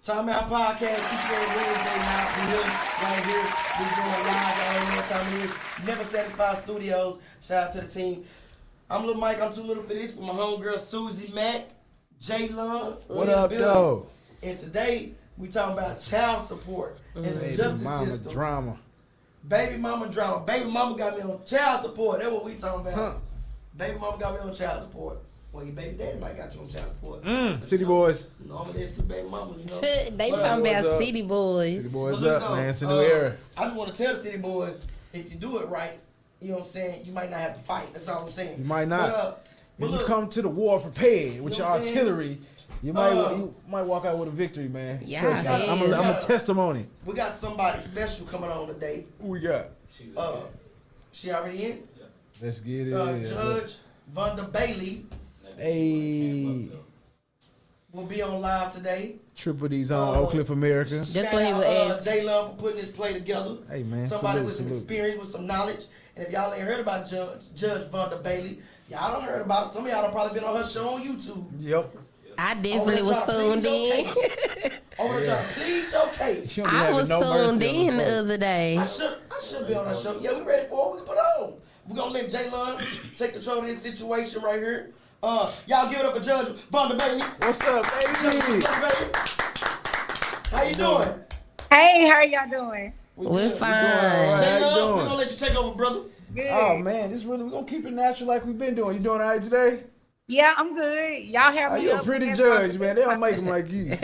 Timeout podcast, keep going Wednesday now. We here, right here. We going live. I don't know what time it is. Never Satisfied Studios. Shout out to the team. I'm Lil Mike. I'm too little for this with my homegirl Susie Mack, J Lung. What up, though? And today we talking about child support and the justice system. Drama. Baby mama drama. Baby mama got me on child support. That's what we talking about. Huh. Baby mama got me on child support. Well, your baby daddy might got you on child support. City boys. Normally that's two baby mamas, you know. They talking about city boys. City boys But look, up, man. It's a new era. I just want to tell the city boys, if you do it right, you know what I'm saying, you might not have to fight. That's all I'm saying. You might not. But If look, you come to the war prepared with You your know what I'm saying? artillery, you might walk out with a victory, man. Yeah, Trust me. man. I'm a testimony. we got somebody special coming on today. Who we got? She already in? Let's get it. Judge Vonda Bailey Hey, will be on live today. Triple D's on Oak Cliff, America. That's what he would ask. J Love for putting this play together. Hey, man. Somebody salute, with some salute. experience, with some knowledge. And if y'all ain't heard about Judge Vonda Bailey, y'all done heard about it. Some of y'all done probably been on her show on YouTube. Yep. I definitely was tuned in. Over there trying to plead your case. She don't be I having was no tuned mercy on in the folks. other day. I should be on that show. Yeah, we ready for it. We can put on. We're gonna let Jalen take control of this situation right here. Y'all give it up for Judge Vonda Bailey. What's up, baby? How you doing? Hey, how y'all doing? We're good. fine. How you Jalen, doing? we're gonna let you take over, brother. Good. Oh man, we're gonna keep it natural like we've been doing. You doing all right today? Yeah, I'm good. Y'all have Oh, me you a up pretty against judge, my- man. They don't make them like you.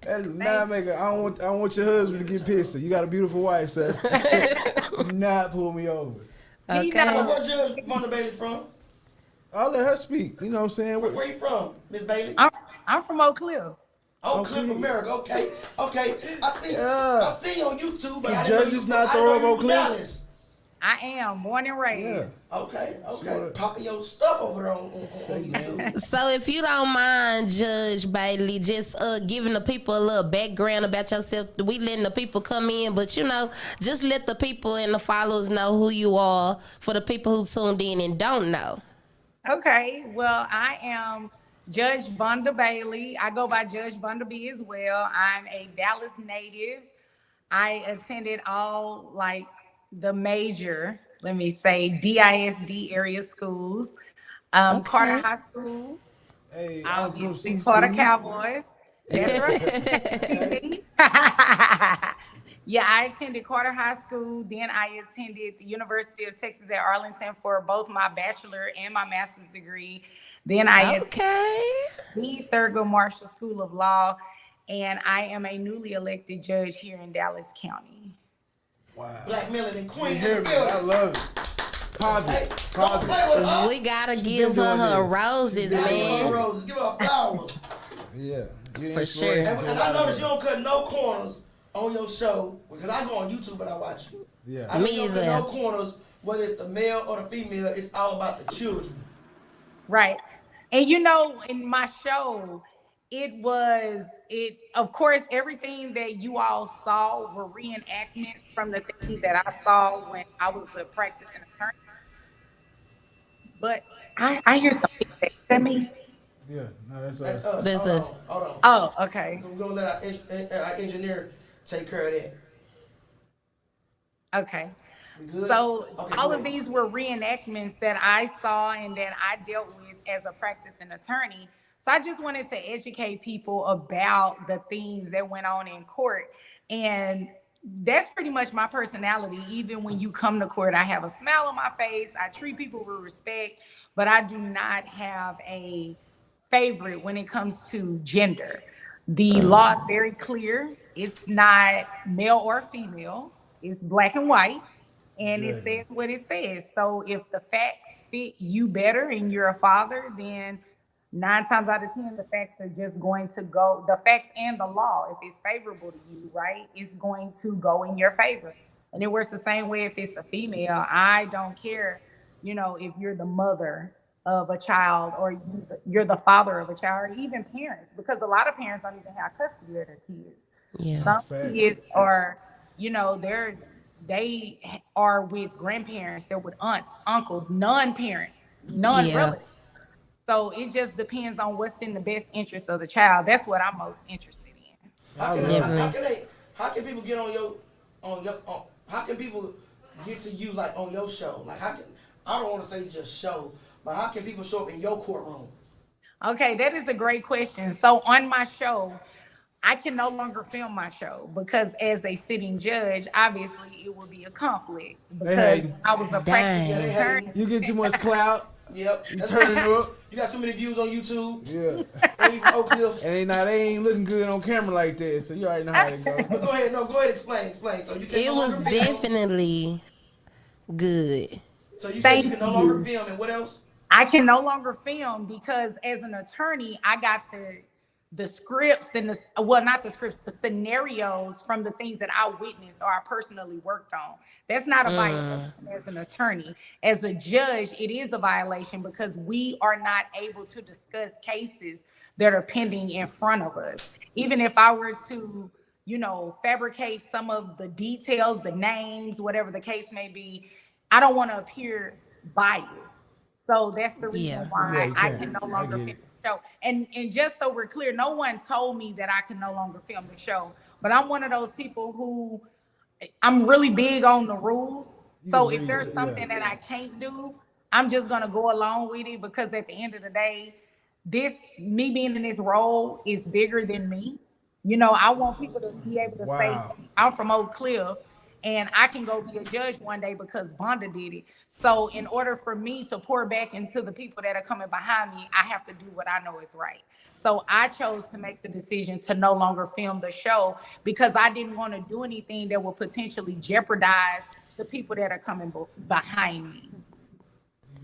That do not make I don't want your husband to get pissed. You got a beautiful wife, sir. Do not pull me over. You Okay. know, Where Judge Vonda Bailey from? I'll let her speak. You know what I'm saying? Where you from, Miss Bailey? I'm from Oak Cliff. Oh, Cliff, America. Okay. I see you on YouTube, but The I didn't know judges you not from- I throw didn't up know you Oak from Cliff? Dallas. I am born and raised. Yeah. Okay. Sure. Popping your stuff over there on YouTube. So if you don't mind, Judge Bailey, just giving the people a little background about yourself. We letting the people come in, but just let the people and the followers know who you are for the people who tuned in and don't know. Okay, well, I am Judge Vonda Bailey. I go by Judge Vonda B as well. I'm a Dallas native. I attended all the major, let me say, DISD area schools. Carter High School, Hey, I'm from obviously CC. Carter Cowboys. That's right. Yeah, I attended Carter High School. Then I attended the University of Texas at Arlington for both my bachelor and my master's degree. Then I attended the Thurgood Marshall School of Law, and I am a newly elected judge here in Dallas County. Wow. Black Melody You Queen. hear me? I love it. Pop Hey, it. don't Pop play it. with her. We gotta She give been her doing her this. roses, Give her man. roses. Give her flowers. Yeah. You For inspiration sure. to And a I lot of noticed you people. don't cut no corners on your show because I go on YouTube and I watch you. Yeah. I know Me you don't cut either. no corners, whether it's the male or the female. It's all about the children. Right. And in my show, of course, everything that you all saw were reenactments from the things that I saw when I was a practicing attorney. But I hear something. Is that me? Yeah. No, that's That's us. us. This Hold is- on. Hold on. Oh, okay. We're going to let our engineer take care of that. Okay. We good? So Okay, all go of ahead. these were reenactments that I saw and that I dealt with as a practicing attorney. So I just wanted to educate people about the things that went on in court. And that's pretty much my personality. Even when you come to court, I have a smile on my face. I treat people with respect, but I do not have a favorite when it comes to gender. The law is very clear. It's not male or female. It's black and white. And it says what it says. So if the facts fit you better and you're a father, then 9 times out of 10, the facts are just going to go, the facts and the law, if it's favorable to you, right, it's going to go in your favor. And it works the same way if it's a female. I don't care, if you're the mother of a child or you're the father of a child or even parents, because a lot of parents don't even have custody of their kids. Yeah. Some Facts. kids are, they are with grandparents, they're with aunts, uncles, non-parents, non-relatives. So it just depends on what's in the best interest of the child. That's what I'm most interested in. How can, Definitely. how can people get how can people get to you like on your show? Like how can, I don't want to say just show, but how can people show up in your courtroom? Okay, that is a great question. So on my show, I can no longer film my show because as a sitting judge, obviously it would be a conflict They because hating. I was a Dang. Yeah, they practicing hating. attorney. You get too much clout. Yep. You That's turn it right. up. You got too many views on YouTube. Yeah. And you from Oak Cliff. And they ain't looking good on camera like that, so you already know how it go. But go ahead, explain. So you can It no was longer film. definitely good. So you said Thank you can no you. longer film, and what else? I can no longer film because as an attorney, I got the scripts and the well, not the scripts, the scenarios from the things that I witnessed or I personally worked on. That's not a violation as an attorney. As a judge, it is a violation because we are not able to discuss cases that are pending in front of us. Even if I were to, fabricate some of the details, the names, whatever the case may be, I don't want to appear biased. So that's the reason Yeah. why Yeah, you I can't. can no I longer get film it. the show. And just so we're clear, no one told me that I can no longer film the show. But I'm one of those people who I'm really big on the rules. So if there's something that I can't do, I'm just gonna go along with it because at the end of the day, me being in this role is bigger than me. I want people to be able to say, Wow. I'm from Oak Cliff and I can go be a judge one day because Vonda did it. So in order for me to pour back into the people that are coming behind me, I have to do what I know is right. So I chose to make the decision to no longer film the show because I didn't want to do anything that would potentially jeopardize the people that are coming behind me.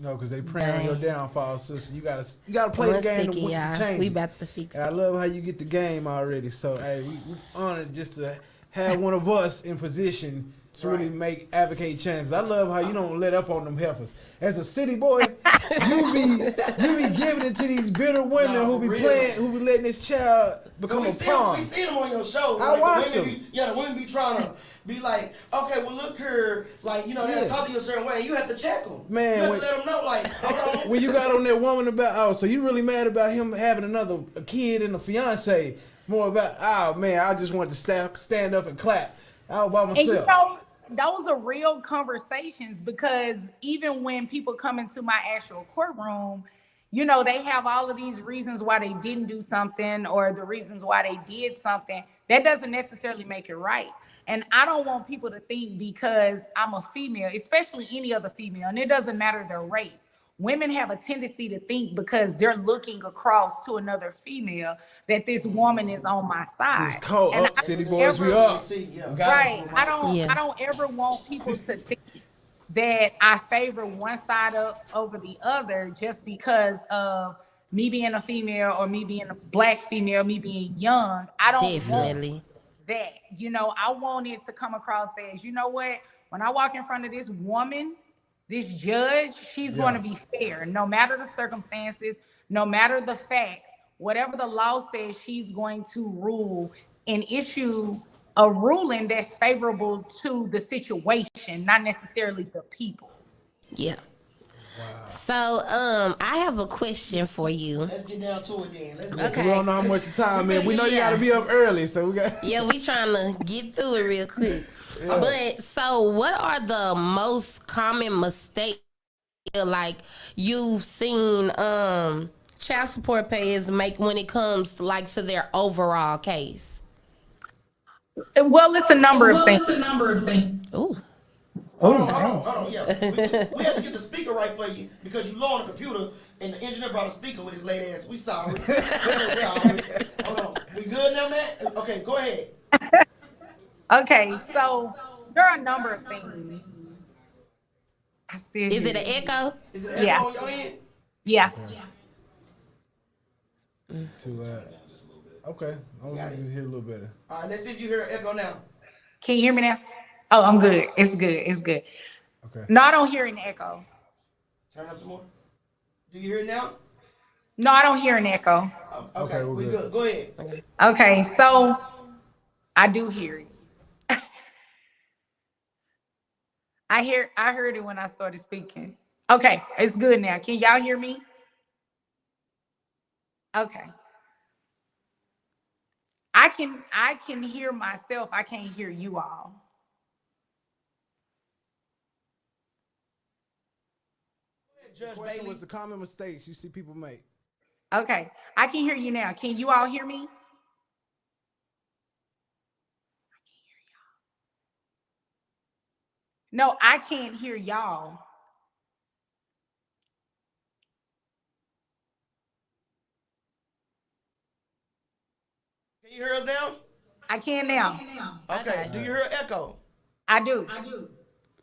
No, because they praying on your downfall, sister. You gotta play One the game second, to y'all. change. We it. about to fix And I it. love how you get the game already. So hey, we honored just to have one of us in position to really make advocate change. I love how you don't let up on them heifers. As a city boy, you be giving it to these bitter women Nah, who be for real. playing, who be letting this child become we a see pawn. we see them on your show. I Like, watch the women them. the women be trying to be like, okay, well look here, like they'll Yeah. talk to you a certain way. You have to check them. Man, you have when- to let them know, like, hold on. When you got on that woman about, so you really mad about him having a kid and a fiance? More about, oh man, I just want to stand up and clap all by And myself. those are real conversations because even when people come into my actual courtroom, they have all of these reasons why they didn't do something or the reasons why they did something. That doesn't necessarily make it right. And I don't want people to think because I'm a female, especially any other female, and it doesn't matter their race. Women have a tendency to think because they're looking across to another female that this woman is on my side. It's cold And up, I city don't boys, we ever- up. Yeah. We got Right. us. Yeah. I don't ever want people to think that I favor one side over the other just because of me being a female or me being a black female, me being young. I don't want Definitely. that. I want it to come across as, what? When I walk in front of this woman, this judge, she's going to be fair, no matter the circumstances, no matter the facts, whatever the law says, she's going to rule and issue a ruling that's favorable to the situation, not necessarily the people. Yeah. So, I have a question for you. Let's get down to it then. Let's Okay. We don't know how much time, man. We know you Yeah. gotta be up early, so we got. Yeah, we trying to get through it real quick. But so, what are the most common mistakes like you've seen child support payers make when it comes to their overall case? Well, it's a number of things. Ooh. Hold on. Yeah, we have to get the speaker right for you because you low on the computer and the engineer brought a speaker with his late ass. We sorry. We're sorry. Hold on. We good now, Matt? Okay, go ahead. Okay, so there are a number of things. I still Is it hear an you. echo? Is it echo Yeah. on your end? Yeah. Too loud. Okay, I was gonna just hear a little better. All right, let's see if you hear an echo now. Can you hear me now? Oh, I'm good. It's good. It's good. Okay. No, I don't hear an echo. Turn up some more. Do you hear it now? No, I don't hear an echo. Okay, we're we good. good. Go ahead. Okay, so I do hear it. I heard it when I started speaking. Okay, it's good now. Can y'all hear me? Okay. I can hear myself. I can't hear you all. The Judge question Bailey. was the common mistakes you see people make. Okay. I can hear you now. Can you all hear me? No, I can't hear y'all. Can you hear us now? I can now. Okay. Okay. Do you hear echo? I do.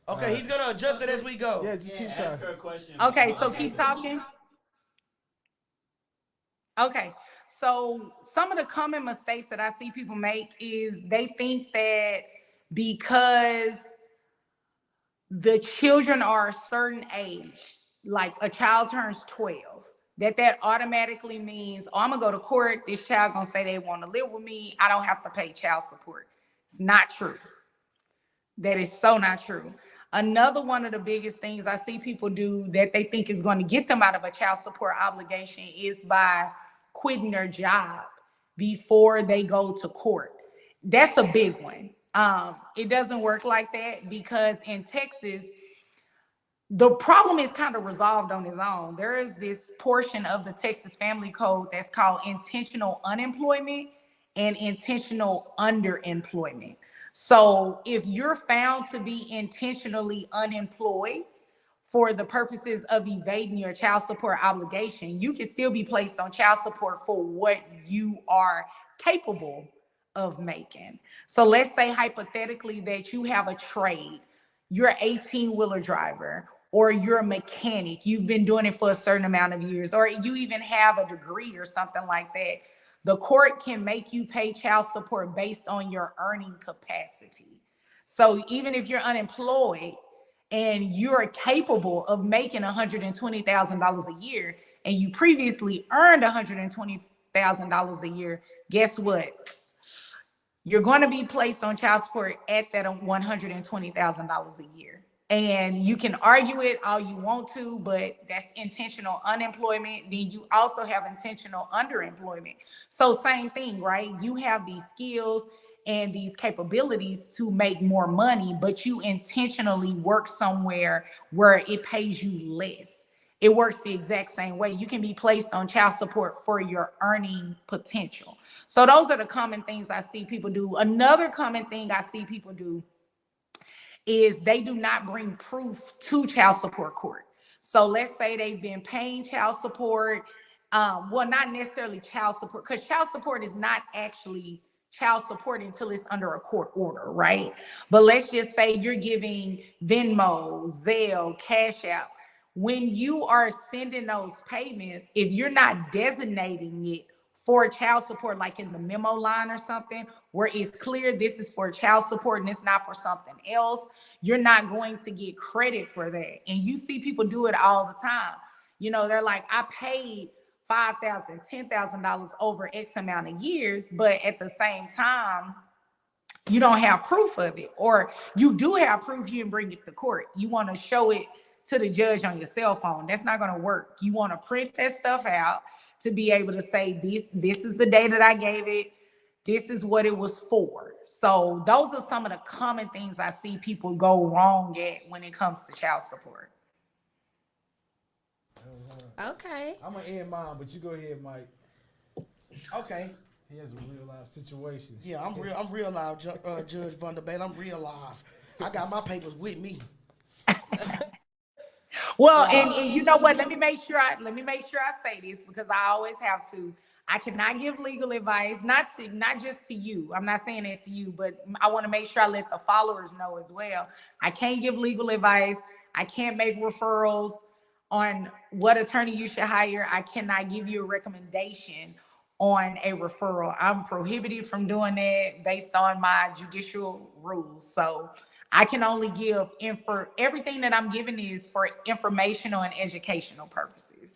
Okay, he's gonna adjust it as we go. Yeah, just keep Ask her talking. a question. Okay, so keep talking. Okay. So some of the common mistakes that I see people make is they think that because the children are a certain age, like a child turns 12, that automatically means, oh, I'm gonna go to court, this child gonna say they want to live with me, I don't have to pay child support. It's not true. That is so not true. Another one of the biggest things I see people do that they think is going to get them out of a child support obligation is by quitting their job before they go to court. That's a big one. It doesn't work like that because in Texas, the problem is kind of resolved on its own. There is this portion of the Texas Family Code that's called intentional unemployment and intentional underemployment. So if you're found to be intentionally unemployed for the purposes of evading your child support obligation, you can still be placed on child support for what you are capable of making. So let's say hypothetically that you have a trade, you're an 18-wheeler driver, or you're a mechanic, you've been doing it for a certain amount of years, or you even have a degree or something like that. The court can make you pay child support based on your earning capacity. So even if you're unemployed and you're capable of making $120,000 a year and you previously earned $120,000 a year, guess what? You're going to be placed on child support at that $120,000 a year. And you can argue it all you want to, but that's intentional unemployment. Then you also have intentional underemployment. So same thing, right? You have these skills and these capabilities to make more money, but you intentionally work somewhere where it pays you less. It works the exact same way. You can be placed on child support for your earning potential. So those are the common things I see people do. Another common thing I see people do is they do not bring proof to child support court. So let's say they've been paying child support, well, not necessarily child support, because child support is not actually child support until it's under a court order, right? But let's just say you're giving Venmo, Zelle, Cash App. When you are sending those payments, if you're not designating it for child support, like in the memo line or something, where it's clear this is for child support and it's not for something else, you're not going to get credit for that. And you see people do it all the time. You know, they're like, I paid $5,000, $10,000 over X amount of years, but at the same time, you don't have proof of it, or you do have proof, you can bring it to court. You want to show it to the judge on your cell phone. That's not going to work. You want to print that stuff out to be able to say this is the day that I gave it, this is what it was for. So those are some of the common things I see people go wrong at when it comes to child support. Okay. I'm gonna end mine, but you go ahead, Mike. Okay. He has a real life situation. Yeah, I'm real live, Judge Vanderbilt. I'm real live. I got my papers with me. Well, and you know what? Let me make sure I say this, because I always have to. I cannot give legal advice, not just to you. I'm not saying that to you, but I want to make sure I let the followers know as well. I can't give legal advice. I can't make referrals on what attorney you should hire. I cannot give you a recommendation on a referral. I'm prohibited from doing that based on my judicial rules. So I can only give everything that I'm giving is for informational and educational purposes.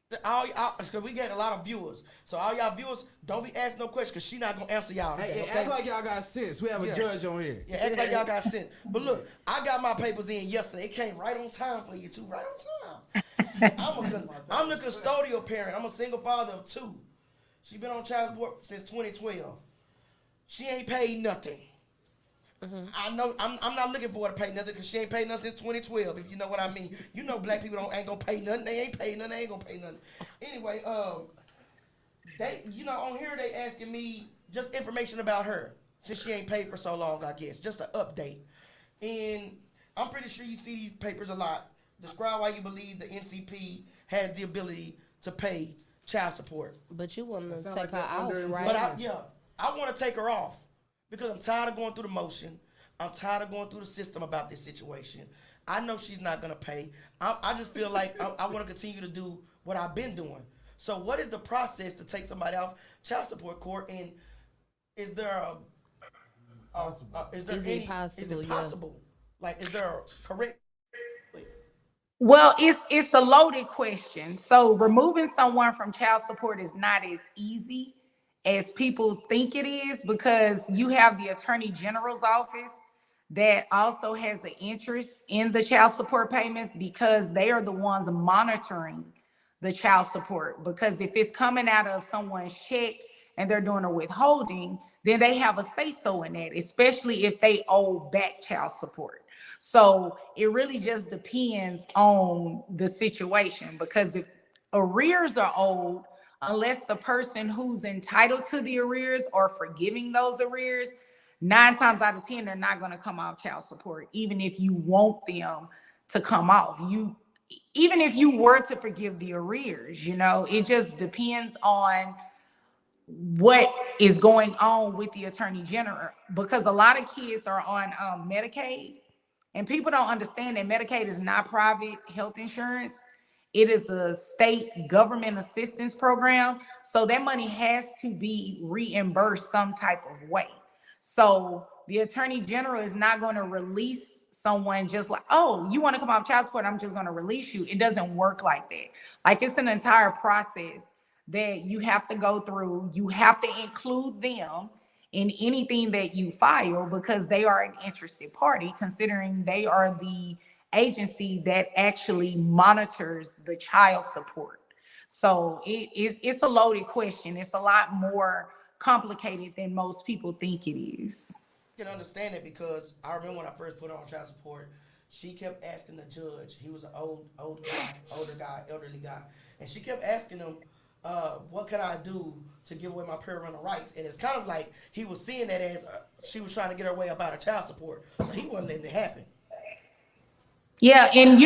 Because we get a lot of viewers. So all y'all viewers, don't be asking no questions, because she not going to answer y'all. Hey, Okay? act like y'all got sense. We have a judge on here. Yeah, act like y'all got sent. But look, I got my papers in yesterday. It came right on time for you too, right on time. I'm the custodial parent. I'm a single father of two. She been on child support since 2012. She ain't paid nothing. I know I'm not looking for her to pay nothing because she ain't paid nothing since 2012. If you know what I mean, you know black people don't ain't gonna pay nothing. They ain't paid nothing. They ain't gonna pay nothing. Anyway, they on here they asking me just information about her since she ain't paid for so long. I guess just an update, and I'm pretty sure you see these papers a lot. Describe why you believe the NCP has the ability to pay child support. But you want to sound take like her they're off, right? But I want to take her off because I'm tired of going through the motion. I'm tired of going through the system about this situation. I know she's not gonna pay. I just feel like I want to continue to do what I've been doing. So, what is the process to take somebody off child support court? And is there Is it possible? Is it possible? Like, is there a correct? Well, it's a loaded question. So removing someone from child support is not as easy as people think it is because you have the Attorney General's office that also has an interest in the child support payments because they are the ones monitoring the child support. Because if it's coming out of someone's check and they're doing a withholding, then they have a say so in that, especially if they owe back child support. So it really just depends on the situation because if arrears are owed, unless the person who's entitled to the arrears are forgiving those arrears, 9 times out of 10, they're not going to come off child support, even if you want them to come off. Even if you were to forgive the arrears, it just depends on what is going on with the Attorney General because a lot of kids are on Medicaid and people don't understand that Medicaid is not private health insurance. It is a state government assistance program. So that money has to be reimbursed some type of way. So the Attorney General is not going to release someone just like, oh, you want to come off child support, I'm just going to release you. It doesn't work like that. Like it's an entire process that you have to go through. You have to include them in anything that you file because they are an interested party, considering they are the agency that actually monitors the child support. So it's a loaded question. It's a lot more complicated than most people think it is. I can understand it because I remember when I first put her on child support, she kept asking the judge. He was an older guy, elderly guy, and she kept asking him, what can I do to give away my parental rights? And it's kind of like he was seeing that as she was trying to get her way about her child support. So he wasn't letting it happen. Yeah, and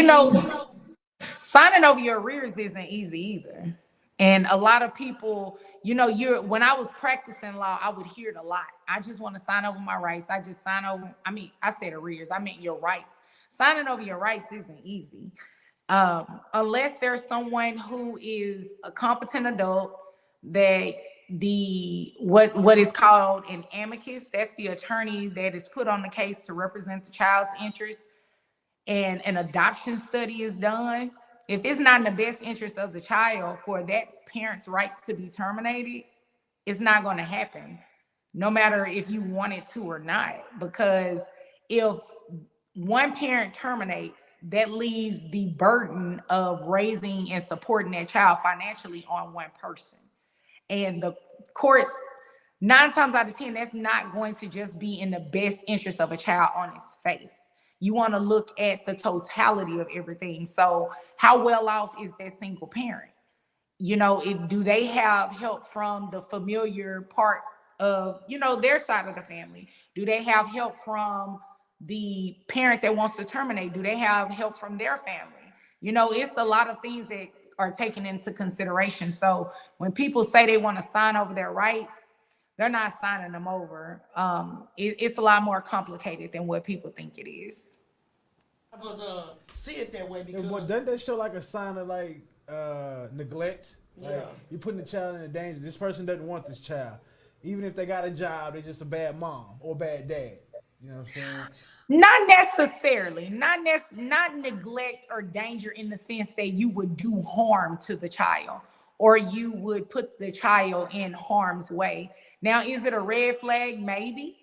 signing over your arrears isn't easy either. And a lot of people, when I was practicing law, I would hear it a lot. I just want to sign over my rights. I just sign over. I said arrears. I meant your rights. Signing over your rights isn't easy. Unless there's someone who is a competent adult that what is called an amicus, that's the attorney that is put on the case to represent the child's interest, and an adoption study is done. If it's not in the best interest of the child for that parent's rights to be terminated, it's not going to happen, no matter if you want it to or not. Because if one parent terminates, that leaves the burden of raising and supporting that child financially on one person. And the courts, 9 times out of 10, that's not going to just be in the best interest of a child on its face. You want to look at the totality of everything. So how well off is that single parent? Do they have help from the familiar part of, their side of the family? Do they have help from the parent that wants to terminate? Do they have help from their family? It's a lot of things that are taken into consideration. So when people say they want to sign over their rights, they're not signing them over. It's a lot more complicated than what people think it is. I was see it that way because doesn't that show like a sign of like neglect? Like, yeah, you're putting the child in danger. This person doesn't want this child, even if they got a job. They're just a bad mom or bad dad. You know what I'm saying? Not necessarily, not neglect or danger in the sense that you would do harm to the child or you would put the child in harm's way. Now, is it a red flag? Maybe.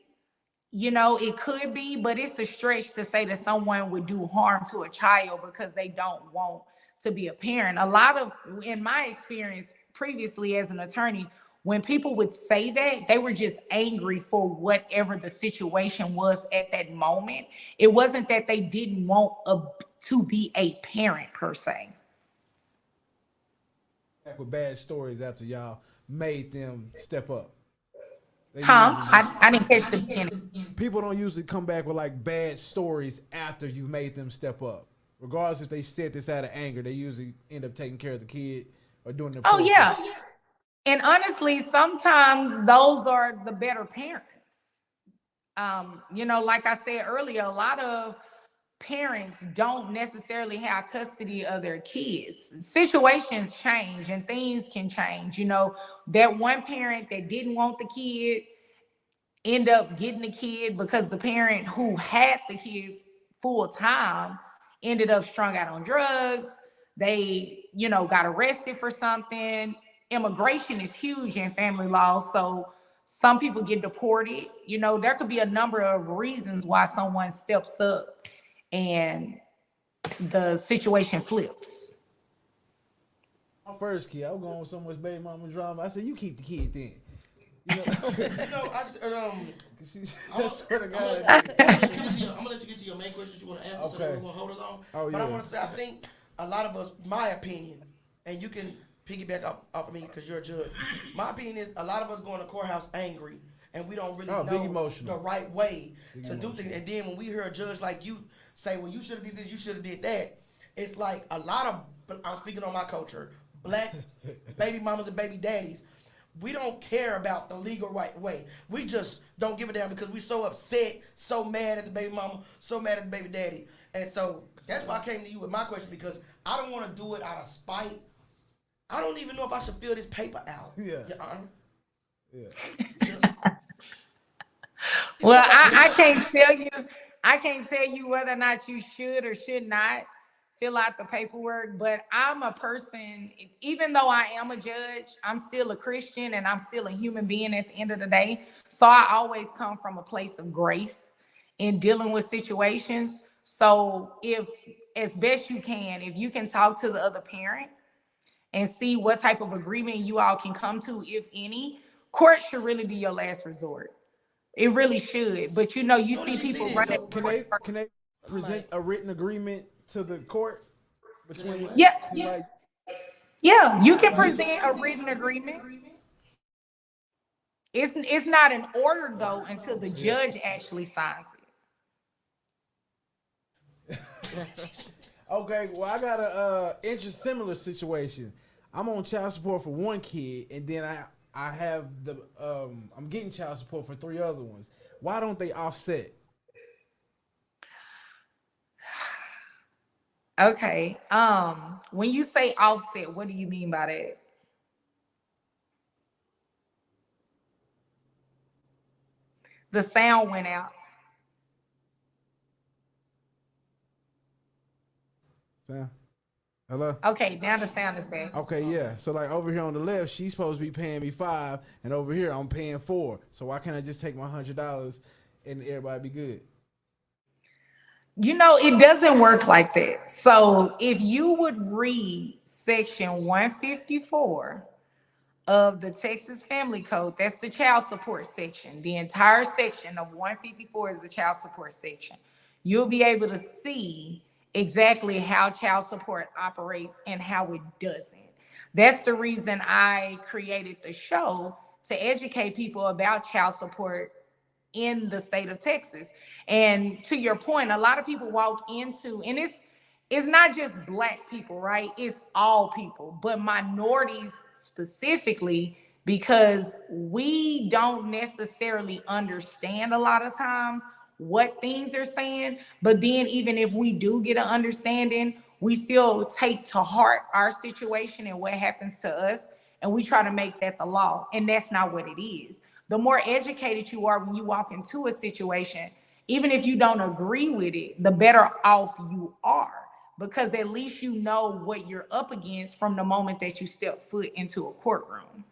It could be, but it's a stretch to say that someone would do harm to a child because they don't want to be a parent. A lot of, in my experience previously as an attorney, when people would say that, they were just angry for whatever the situation was at that moment. It wasn't that they didn't want to be a parent per se. Back with bad stories after y'all made them step up. I didn't catch the beginning. People don't usually come back with like bad stories after you've made them step up. Regardless if they said this out of anger, they usually end up taking care of the kid or doing the. Oh yeah. And honestly, sometimes those are the better parents. Like I said earlier, a lot of parents don't necessarily have custody of their kids. Situations change and things can change. That one parent that didn't want the kid end up getting the kid because the parent who had the kid full time ended up strung out on drugs. They, got arrested for something. Immigration is huge in family law, so some people get deported. There could be a number of reasons why someone steps up and the situation flips. My first kid, I was going with so much baby mama drama. I said, "You keep the kid then." I swear to God. I'm gonna let you get to your main question you want to answer, so that we're gonna hold it on. Oh, but I want to say, I think a lot of us, my opinion, and you can piggyback off of me because you're a judge. My opinion is a lot of us go in the courthouse angry, and we don't really know the right way to do things. And then when we hear a judge like you say, "Well, you should have did this, you should have did that," it's like a lot of, I'm speaking on my culture, black baby mamas and baby daddies. We don't care about the legal right way. We just don't give a damn because we're so upset, so mad at the baby mama, so mad at the baby daddy. And so that's why I came to you with my question, because I don't want to do it out of spite. I don't even know if I should fill this paper out. Yeah. Your Honor. Yeah. Well, I can't tell you whether or not you should or should not fill out the paperwork, but I'm a person, even though I am a judge, I'm still a Christian and I'm still a human being at the end of the day. So I always come from a place of grace in dealing with situations. So if, as best you can, if you can talk to the other parent and see what type of agreement you all can come to, if any, court should really be your last resort. It really should. But you see people running. Can they present a written agreement to the court between? Yeah, you can present a written agreement. It's not an order though until the judge actually signs it. Okay, well, I got a similar situation. I'm on child support for one kid, and then I have I'm getting child support for 3 other ones. Why don't they offset? Okay. When you say offset, what do you mean by that? The sound went out. Sam? Hello? Okay, now the sound is back. Okay, yeah. So like over here on the left, she's supposed to be paying me 5, and over here I'm paying 4. So why can't I just take my $100 and everybody be good? It doesn't work like that. So if you would read section 154 of the Texas Family Code, that's the child support section. The entire section of 154 is the child support section. You'll be able to see exactly how child support operates and how it doesn't. That's the reason I created the show, to educate people about child support in the state of Texas. And to your point, a lot of people walk into, and it's not just Black people, right? It's all people, but minorities specifically, because we don't necessarily understand a lot of times what things they're saying. But then even if we do get an understanding, we still take to heart our situation and what happens to us, and we try to make that the law. And that's not what it is. The more educated you are when you walk into a situation, even if you don't agree with it, the better off you are, because at least you know what you're up against from the moment that you step foot into a courtroom.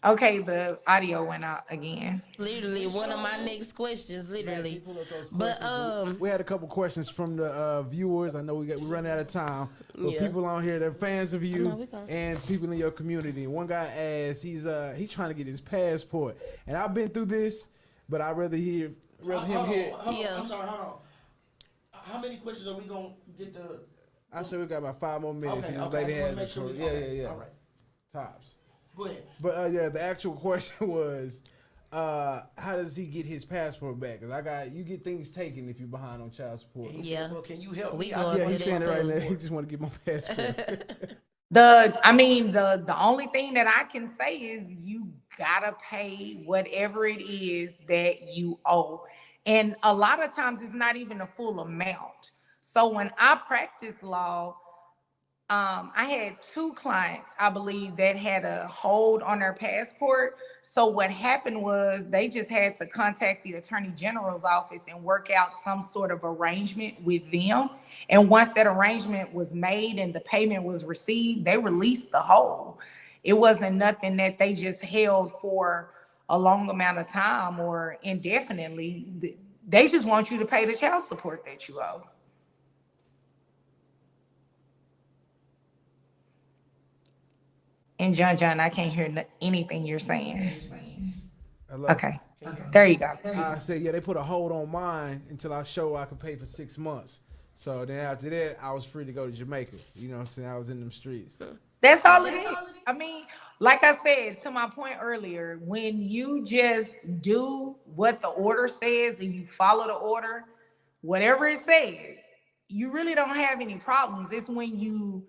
Okay, the audio went out again. Literally, one of my next questions, Max, literally. you pull up those But questions. We had a couple questions from the viewers. I know we run out of time, but Yeah. people on here, they're fans of know, you we gonna- and people in your community. One guy asked, he's trying to get his passport, and I've been through this, but I'd rather him hear. Yeah. I'm sorry, hold on. How many questions are we gonna get the? I'm sure we got about 5 more minutes. Okay, and this okay. I lady just wanna has make it sure for- we. yeah, Okay, yeah. All right. Tops. Go ahead. But yeah, the actual question was, how does he get his passport back? Because you get things taken if you're behind on child support. He Yeah. said, well, can you help We me? going Yeah, to he's that saying it right too. now. He just want to get my passport. The only thing that I can say is you gotta pay whatever it is that you owe. And a lot of times it's not even a full amount. So when I practice law, I had 2 clients, I believe, that had a hold on their passport. So what happened was they just had to contact the Attorney General's office and work out some sort of arrangement with them. And once that arrangement was made and the payment was received, they released the hold. It wasn't nothing that they just held for a long amount of time or indefinitely. They just want you to pay the child support that you owe. And John, I can't hear anything you're saying. Hello? Okay, there you go. I said, yeah, they put a hold on mine until I show I could pay for 6 months. So then after that, I was free to go to Jamaica. You know what I'm saying? I was in them streets. That's all it is. I mean, like I said, to my point earlier, when you just do what the order says and you follow the order, whatever it says, you really don't have any problems. It's when you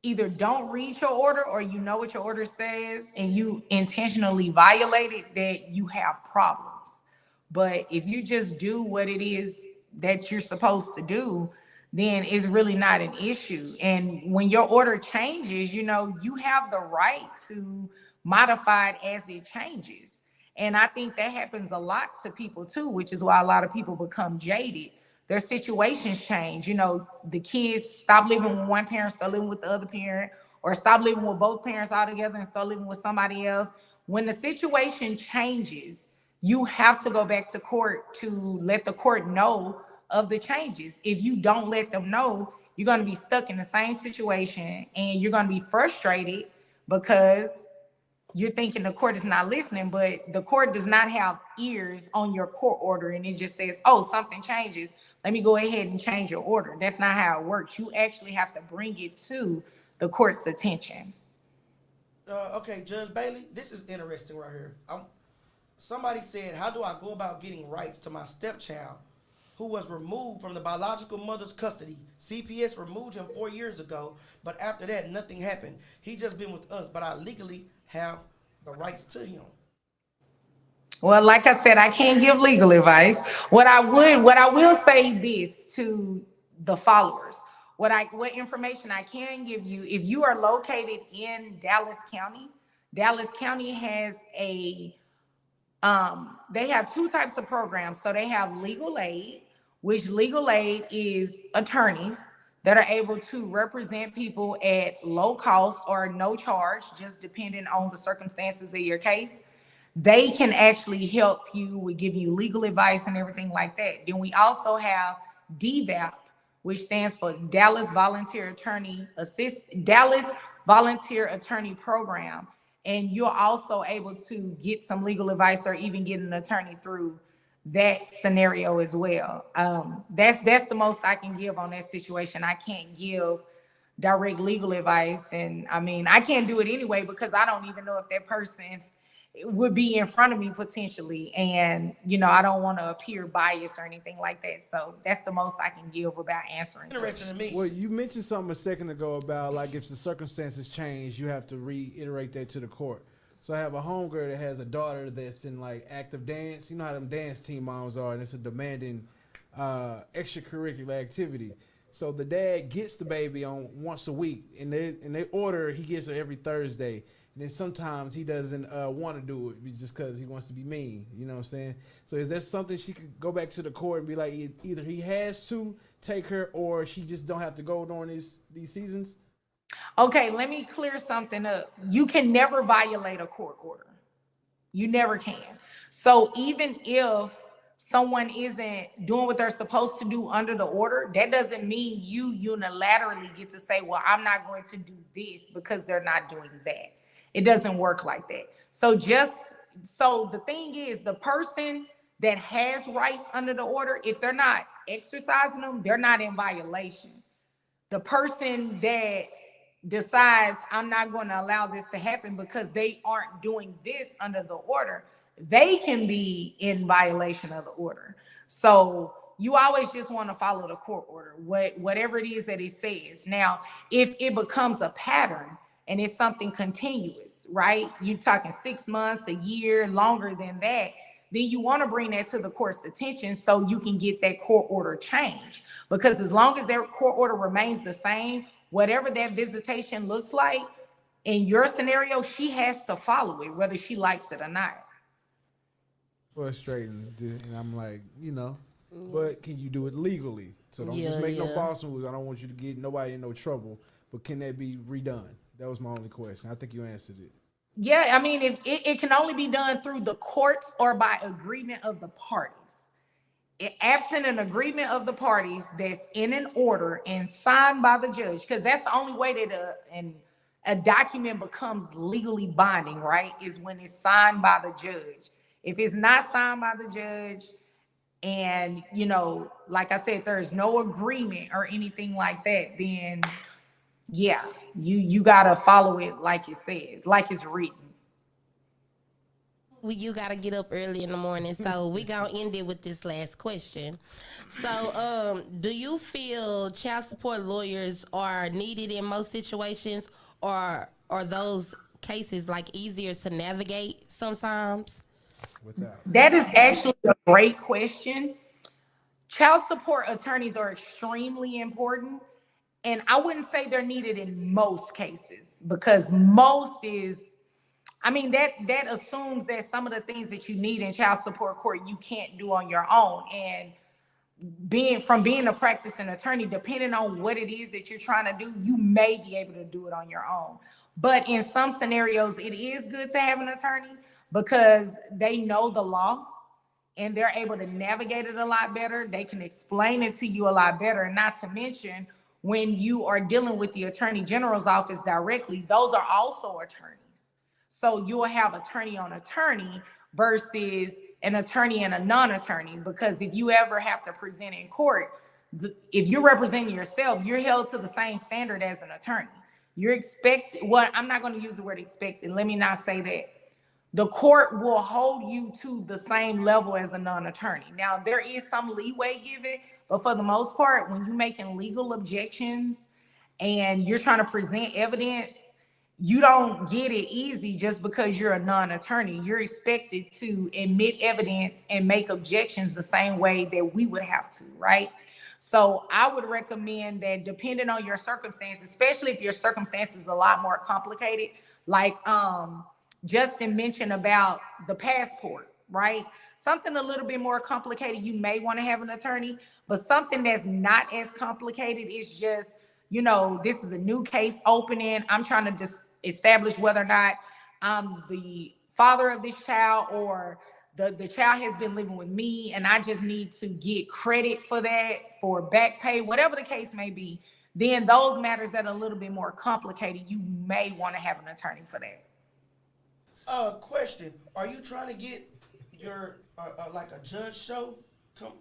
either don't read your order or you know what your order says and you intentionally violate it that you have problems. But if you just do what it is that you're supposed to do, then it's really not an issue. And when your order changes, you have the right to modify it as it changes. And I think that happens a lot to people too, which is why a lot of people become jaded. Their situations change. The kids stop living with one parent, start living with the other parent, or stop living with both parents altogether and start living with somebody else. When the situation changes, you have to go back to court to let the court know of the changes. If you don't let them know, you're going to be stuck in the same situation and you're going to be frustrated because you're thinking the court is not listening, but the court does not have ears on your court order and it just says, oh, something changes. Let me go ahead and change your order. That's not how it works. You actually have to bring it to the court's attention. Okay, Judge Bailey, this is interesting right here. Somebody said, how do I go about getting rights to my stepchild who was removed from the biological mother's custody? CPS removed him 4 years ago, but after that, nothing happened. He just been with us, but I legally have the rights to him. Well, like I said, I can't give legal advice. What I will say this to the followers. What information I can give you, if you are located in Dallas County has they have 2 types of programs. So they have legal aid, which legal aid is attorneys that are able to represent people at low cost or no charge, just depending on the circumstances of your case. They can actually help you with giving you legal advice and everything like that. Then we also have DVAP, which stands for Dallas Volunteer Attorney Program. And you're also able to get some legal advice or even get an attorney through that scenario as well. That's the most I can give on that situation. I can't give direct legal advice. And I mean, I can't do it anyway because I don't even know if that person would be in front of me potentially. And, I don't want to appear biased or anything like that. So that's the most I can give about answering. Interesting to me. Well, you mentioned something a second ago about like if the circumstances change, you have to reiterate that to the court. So I have a homegirl that has a daughter that's in like active dance. You know how them dance team moms are, and it's a demanding extracurricular activity. So the dad gets the baby on once a week, and they order he gets her every Thursday. And then sometimes he doesn't want to do it just because he wants to be mean. You know what I'm saying? So is that something she could go back to the court and be like, either he has to take her or she just don't have to go during these seasons? Okay, let me clear something up. You can never violate a court order. You never can. So even if someone isn't doing what they're supposed to do under the order, that doesn't mean you unilaterally get to say, well, I'm not going to do this because they're not doing that. It doesn't work like that. So the thing is, the person that has rights under the order, if they're not exercising them, they're not in violation. The person that decides I'm not going to allow this to happen because they aren't doing this under the order, they can be in violation of the order. So you always just want to follow the court order, whatever it is that it says. Now, if it becomes a pattern and it's something continuous, right? You're talking 6 months, a year, longer than that, then you want to bring that to the court's attention so you can get that court order changed. Because as long as that court order remains the same, whatever that visitation looks like, in your scenario, she has to follow it, whether she likes it or not. Frustrating, and I'm like, but can you do it legally? So don't just make no false moves. I don't want you to get nobody in no trouble. But can that be redone? That was my only question. I think you answered it. Yeah, I mean, if it can only be done through the courts or by agreement of the parties. Absent an agreement of the parties that's in an order and signed by the judge, because that's the only way that a document becomes legally binding, right? Is when it's signed by the judge. If it's not signed by the judge, and like I said, there's no agreement or anything like that, then yeah, you gotta follow it like it says, like it's written. You gotta get up early in the morning, so we gonna end it with this last question. So, do you feel child support lawyers are needed in most situations, or are those cases like easier to navigate sometimes? That is actually a great question. Child support attorneys are extremely important. And I wouldn't say they're needed in most cases, because most is, I mean, that assumes that some of the things that you need in child support court you can't do on your own. And being a practicing attorney, depending on what it is that you're trying to do, you may be able to do it on your own. But in some scenarios, it is good to have an attorney because they know the law and they're able to navigate it a lot better. They can explain it to you a lot better. And not to mention, when you are dealing with the Attorney General's office directly, those are also attorneys. So you'll have attorney on attorney versus an attorney and a non-attorney. Because if you ever have to present in court, if you're representing yourself, you're held to the same standard as an attorney. You're expected, well, I'm not going to use the word expected. Let me not say that. The court will hold you to the same level as a non-attorney. Now, there is some leeway given, but for the most part, when you're making legal objections and you're trying to present evidence, you don't get it easy just because you're a non-attorney. You're expected to admit evidence and make objections the same way that we would have to, right? So I would recommend that, depending on your circumstances, especially if your circumstances are a lot more complicated, like Justin mentioned about the passport, right? Something a little bit more complicated, you may want to have an attorney, but something that's not as complicated is just, this is a new case opening. I'm trying to just establish whether or not I'm the father of this child, or the child has been living with me and I just need to get credit for that, for back pay, whatever the case may be. Then those matters that are a little bit more complicated, you may want to have an attorney for that. Question: are you trying to get your like a judge show?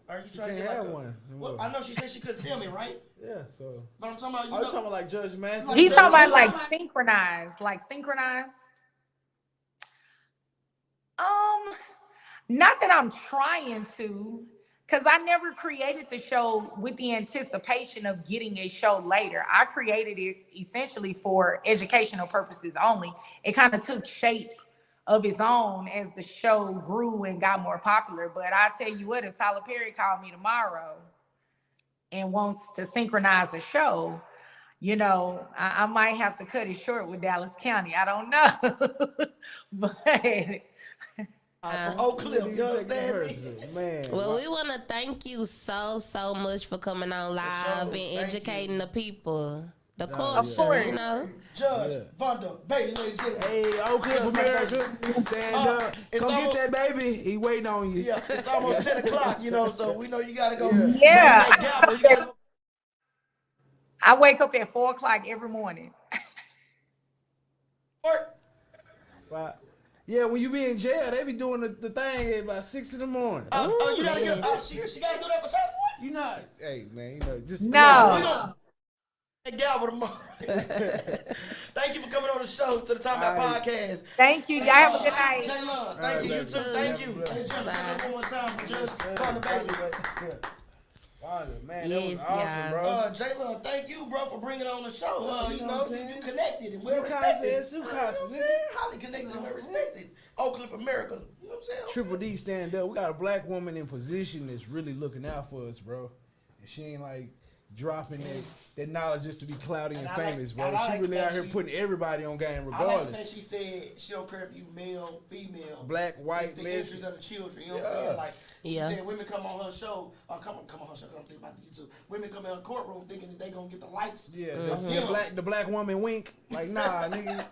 Are you trying to get like one? Well, I know she said she couldn't film it, right? Yeah. So, but I'm talking about. You talking about like Judge Matthews? He's talking about like synchronized. Not that I'm trying to, because I never created the show with the anticipation of getting a show later. I created it essentially for educational purposes only. It kind of took shape of its own as the show grew and got more popular. But I tell you what, if Tyler Perry called me tomorrow and wants to synchronize a show, I might have to cut it short with Dallas County. I don't know. But from Oak Cliff, you understand me? Man. Well, we want to thank you so much for coming on live and educating the people. The Nah, culture, course. you know. Judge, Yeah. Vonda, Bailey, ladies and gentlemen. Hey, Oak Cliff, America, stand up. it's Come almost- get that baby. He waiting on you. Yeah, it's almost 10 o'clock, you know, so we know you got to go. Yeah. Yeah. Bang that gavel, you gotta go. I wake up at 4:00 every morning. Work. But, yeah, when you be in jail, they be doing the thing at about 6 in the morning. Oh, you gotta man. get. Oh, she gotta do that for child support. You not, hey man, you know, just We No. gonna that gavel tomorrow. Thank you for coming on the show to the Timeout All right. podcast. Thank you. Y'all have a good night. Jaylon, thank right, you. man. You too. Thank you. Ladies and gentlemen, come up one more time for just Vonda Bailey. Man, Yes, that was awesome, yeah. bro. Jaylon, thank you, bro, for bringing on the show. You know know, what I'm saying? you connected and well Sukasa respected. is You know Sukasa, what I'm nigga. saying? Highly connected and well respected. Oak Cliff, America. You know what I'm saying? Triple D stand up. We got a black woman in position that's really looking out for us, bro. And she ain't like dropping that knowledge just to be cloudy and And I like- famous, bro. and I She like really that out here she- putting everybody on game I like the regardless. fact she said she don't care if you male, female, Black, it's white, the Mexican. interest of the children. You know what I'm Yeah. saying? Like Yeah. she said, women come on her show, come on her show. Come think about you too. Women come in her courtroom thinking that they gonna get the likes. Yeah, Mhm. the black woman wink. Like, nah, nigga.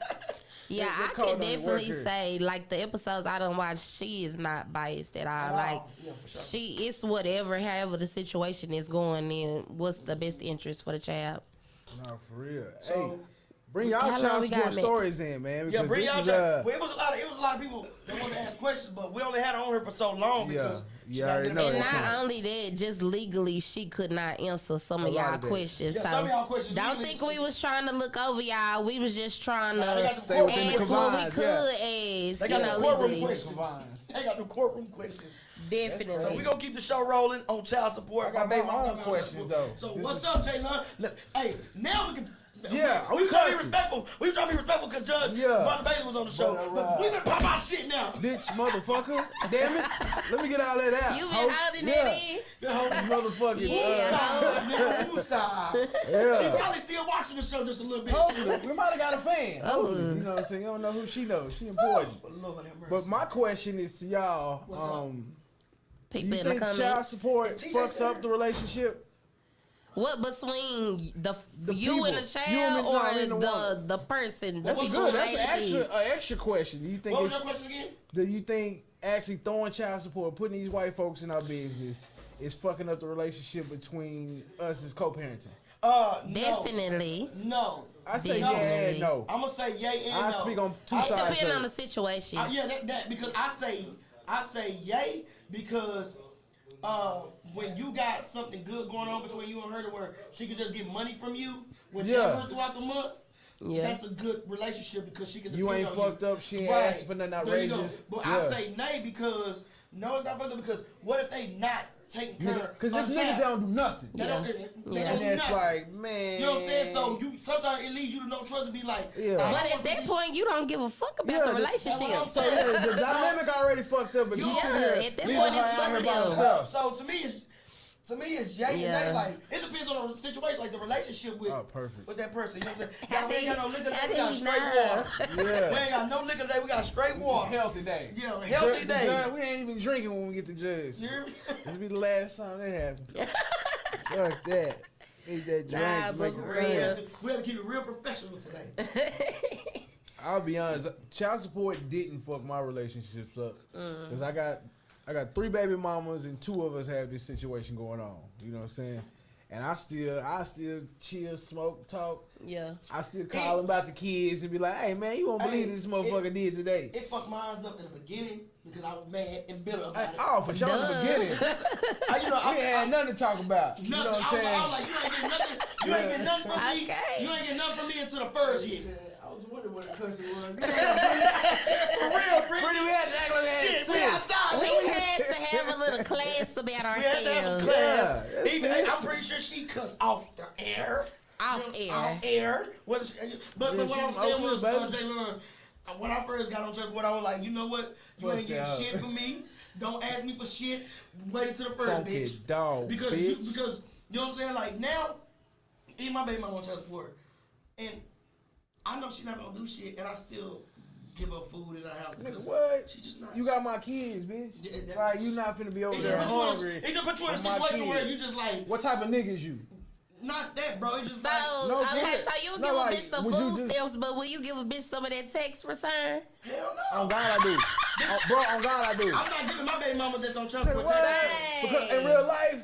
Yeah, That I code can don't work definitely here. say, like, the episodes I done watched, she is not biased at all. Like, Yeah, for sure. it's whatever, however the situation is going in, what's the best interest for the child. Nah, for real. So- Hey, bring y'all How long child we got, support man? stories in, man. Yeah, Because bring this y'all is, check. Well, it was a lot of people that wanted to ask questions, but we only had her on here for so long Yeah. because You she gotta already get know her And that's own- not right. only that, just legally, she could not answer some A of lot y'all of that. questions. Yeah, So some of y'all questions don't legally- think we was trying to look over y'all. We was just trying Nah, they to got the Stay within the ask what we confines, could yeah. ask, They you got know, the courtroom legally. questions. Confines. They got the courtroom questions. Definitely. So we gonna keep the show rolling on child support. I got baby my mama own got questions, child support. though. So This what's is- up, Jaylon? Look, hey, now we can. Yeah, we we trying to be cussing. respectful. We trying to be respectful because Judge Yeah. Vonda Bailey was on the show. But we gonna pop our shit now. Bitch, motherfucker. Damn it. Let me get all that out. You been ho. holding Yeah. that in? Motherfucking. Yeah. Woosah. Yeah. She probably still watching the show just a little bit. Hopefully. We might have got a fan. Oh. Hopefully. You know what I'm saying? You don't know who she knows. She important. But Lord have mercy. But my question is to y'all. What's up? Do People you in the think child comments. support Is TJ fucks still up the relationship? What between The you and people. the child You and the- or no, I mean the woman. the person, the That's people good. who That's made an the kids? extra question. Do you think What was it's your question again? Do you think actually throwing child support, putting these white folks in our business, is fucking up the relationship between us as co-parenting? No. Definitely. No. I say No. yeah and no. I'm gonna say yay and I no. speak on two It sides. depends of on the it. situation. Yeah, that because I say yay because when you got something good going on between you and her to where she can just get money from you whenever throughout the month. Yeah. That's a good relationship because she can. You depend ain't on fucked up. She ain't asking for nothing There you go. outrageous. But Yeah. I say nay because no, it's not fucked up because what if they not taking care Because of this the niggas child? that don't do nothing. They Yeah. don't, they Yeah. don't And do that's nothing. like, man. You know what I'm saying? So you sometimes it leads you to no trust to be like, Yeah. I But don't at that be- point, you don't give a fuck about Yeah, the that's what I'm relationship. So saying. yeah, the dynamic already fucked up, but you Yeah, sit here at that leaving point, her it's out here fucked by up. herself. So to me it's Jay Yeah. and they like it depends on the situation, like the relationship with Oh, perfect. with that person. You know what I'm How saying? We ain't got no liquor today, we got do you straight know? water. We Yeah. ain't got no liquor today, we got straight water. Healthy day. Yeah, healthy The day. judge, we ain't even drinking when we get to judge. You hear me? This be the last time that happens. Fuck that. Need that drink Nah, to but make for it rain. real. We have to keep it real professional today. I'll be honest. Child support didn't fuck my relationships up because I got 3 baby mamas and 2 of us have this situation going on. You know what I'm saying? And I still chill, smoke, talk. Yeah. I still call them about the kids and be like, "Hey man, you won't believe this motherfucker did today." It fucked mine up in the beginning because I was mad and bitter about it. Oh, for sure in the Duh. beginning. You know, We ain't had nothing to talk about. You know nothing. what I'm saying? I was like, you ain't getting nothing. You ain't getting nothing from me. Okay. You ain't getting nothing from me until the first hit. I was wondering what the cussing was. For real, Pretty, we had to act like we had Shit, we sense. outside. We had to have a little class about We had to have some ourselves. class. Yeah, that's Even, it. I'm pretty sure she cussed off the air. Off You know, air. Off air. Whether she, but Yeah, what she I'm was saying okay, was, baby. Jaylon, when I first got on Church, what I was like, you know what? You Fuck ain't getting that. shit from me. Don't ask me for shit. Wait until the first Funky bitch. dog, because bitch. because you know what I'm saying? Like now, even my baby mama on child support, and I know she's not gonna do shit, and I still give her food in her house because Nigga, what? she just not. You got my kids, bitch. Yeah, that- Like, you not finna be over It there just put you in- hungry. it just put you in a with my situation where kids. you just like, What type of niggas you? not that, bro. It's just So No, okay, yeah. so you No, give like, a bitch some would you food just- stamps, but will you give a bitch some of that tax return? hell no. On God I do. Bro, on God I do. I'm not giving my baby mama that's on child support. What? Hey. Because in real life,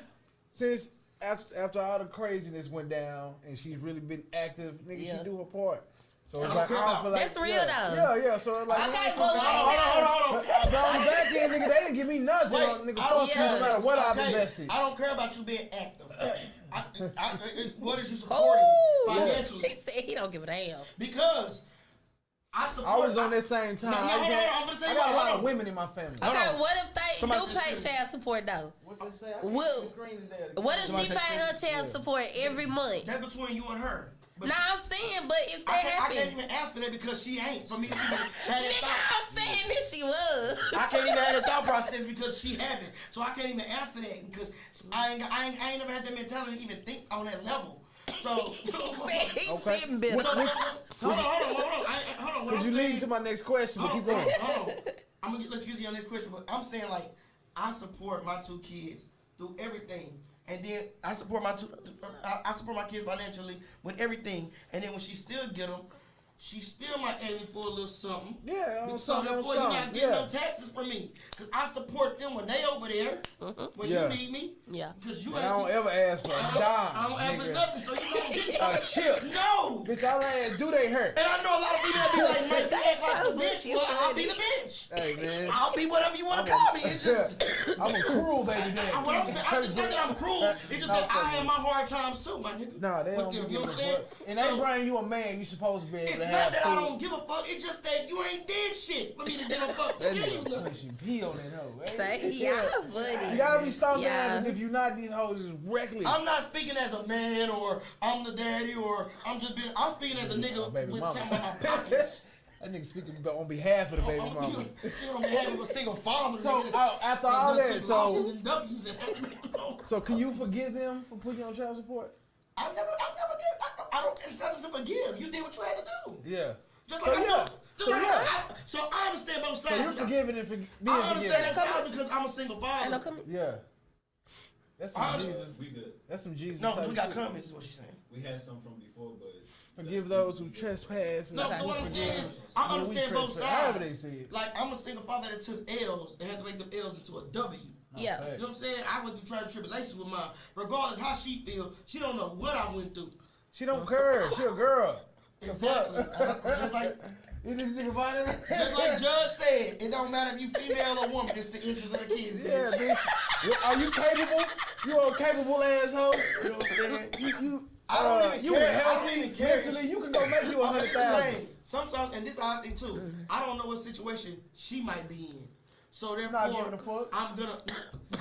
since after all the craziness went down and she's really been active, nigga, Yeah. she do her part. So it's I like don't I care don't feel like That's real, yeah. though. Yeah. So it's like Okay, Hold on. But on the back end, nigga, they didn't give me nothing. Wait, Nigga, I don't fuck you care. no matter what I've Okay, invested. I don't care about you being active. What is you supporting Ooh. financially? He said he don't give a damn. Because I support. I was on that same time. No, hold on, I'm gonna tell you I got a what, lot hold of on. women in my family. Okay, on. what if they Somebody do just pay scream. child support though? What they say? Will- The screen is there. What if Somebody she say pay her screen. child support every month? That's between you and her. But Nah, I'm saying, but if that I can't happens, even answer that because she ain't. For me to even have that nigga, thought. I'm saying that she was. I can't even have that thought process because she haven't. So I can't even answer that because I ain't never had that mentality to even think on that level. So He said he Okay. been bitter. hold on. Hold on. What Cause I'm you saying, lead to my next question, but hold keep on, going. hold on. I'm gonna let you get to your next question, but I'm saying like I support my two kids through everything, and then I support my I support my kids financially with everything, and then when she still get them, she still might aim for a little something. Yeah, on So something, on therefore, you're not something. getting no Yeah. taxes from me, cause I support them when they over there when Yeah. you need me. Yeah. Cause you And ain't. I don't ever ask for a I dime. don't ask for nigga. nothing, so you don't get A chip. No. Bitch, all I ask, do they hurt? And I know a lot of people that be like, Mike, you act like the That's bitch. Well, I'll be the bitch. Hey, man. I'll be whatever you want to call me. It's just. I'm a cruel baby dad. What I'm saying, it's not that I'm cruel. It's just that I have my hard times too, my nigga. Nah, they With don't them, give you know a what I'm saying? fuck. And So, they bring you a man, you supposed to be able it's to not have that I don't food. give a fuck. It's just that you ain't did shit for me to give a fuck to That give you nigga nothing. pushing pee on that hoe. eh? Say, y'all funny. You gotta be stomping Yeah. down because if you not, these hoes is reckless. I'm not speaking as a man or I'm the daddy or I'm speaking as a nigga Baby with mama. talking about my pockets. That nigga speaking on behalf of the baby I'm mama. on behalf of a single father. So, nigga, after all that that, took so- losses and W's and So can you forgive them for putting you on child support? I never gave. I don't. It's nothing to forgive. You did what you had to do. Yeah. Just So like yeah. So I understand both So sides. you're forgiving and being I understand forgiven. both sides because I'm a single Ain't no father. comments. Yeah. That's some I- Jesus. We good. That's some Jesus. No, type we got shit. comments. Is what she's saying. We had some from before, but Forgive those who trespass. And No, Okay. so what I'm forgive saying is, us I when we understand both trespass. However they sides. say it. Like I'm a single father that took L's and had to make them L's into a W. Yeah. fact. You know what I'm saying? I went through trying tribulations with mine. Regardless how she feel, she don't know what I went through. She don't care. She a girl. Exactly. Just like You this nigga body. Just like Judge said, it don't matter if you female or woman, it's the interest of the kids. Yeah, bitch. bitch. Are you capable? You a capable asshole. You know what I'm saying? I don't even you care. can I don't help even me care. mentally. You can go make you I'm just 100,000. saying, sometimes, and this is our thing too, I don't know what situation she might be in. So therefore, Not giving a fuck. I'm gonna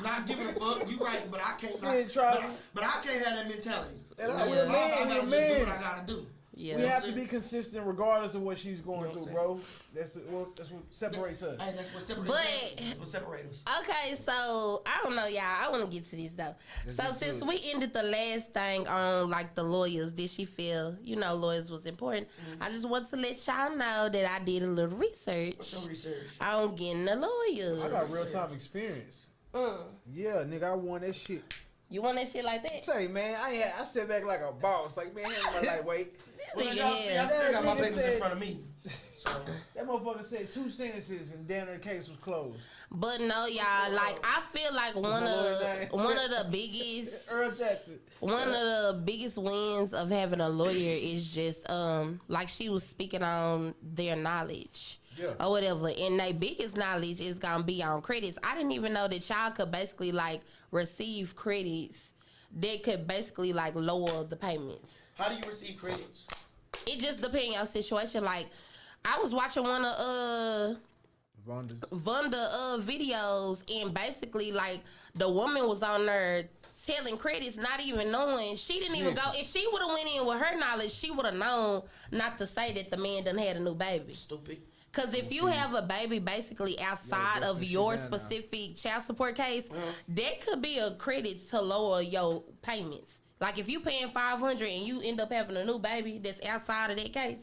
not giving a fuck. You right, but I can't. You ain't trying. But I can't have that mentality. And I- I you're a man, gotta you're a just do man. what I gotta do. Yeah. We have to be consistent regardless of what she's going You know through, what bro. That's what separates us. Hey, that's what separates. But- That's what separates us. Okay, so I don't know, y'all. I want to get to this though. Let's So get to since it. we ended the last thing on like the lawyers, did she feel lawyers was important? I just want to let y'all know that I did a little What's research your research? on getting the lawyers. I got real time experience. Yeah, nigga, I won that shit. You want that shit like that? Say, man, I sit back like a boss. Like, man, hand my lightweight. Well, Nigga, y'all see, I yeah. still got my Nigga babies in said- front of me. So That motherfucker said 2 sentences and damn near the case was closed. But no, y'all. Like I feel like one of the biggest Earl Jackson. one of the biggest wins of having a lawyer is just like she was speaking on their knowledge. Yeah. Or whatever, and their biggest knowledge is gonna be on credits. I didn't even know that y'all could basically like receive credits that could basically like lower the payments. how do you receive credits? It just depends on your situation. Like I was watching one of Vunda videos, and basically like the woman was on there telling credits, not even knowing. She didn't even go. If she would have went in with her knowledge, she would have known not to say that the man done had a new baby. Stupid. Because if you have a baby basically outside of your specific child support case, that could be a credit to lower your payments. Like if you paying $500 and you end up having a new baby that's outside of that case,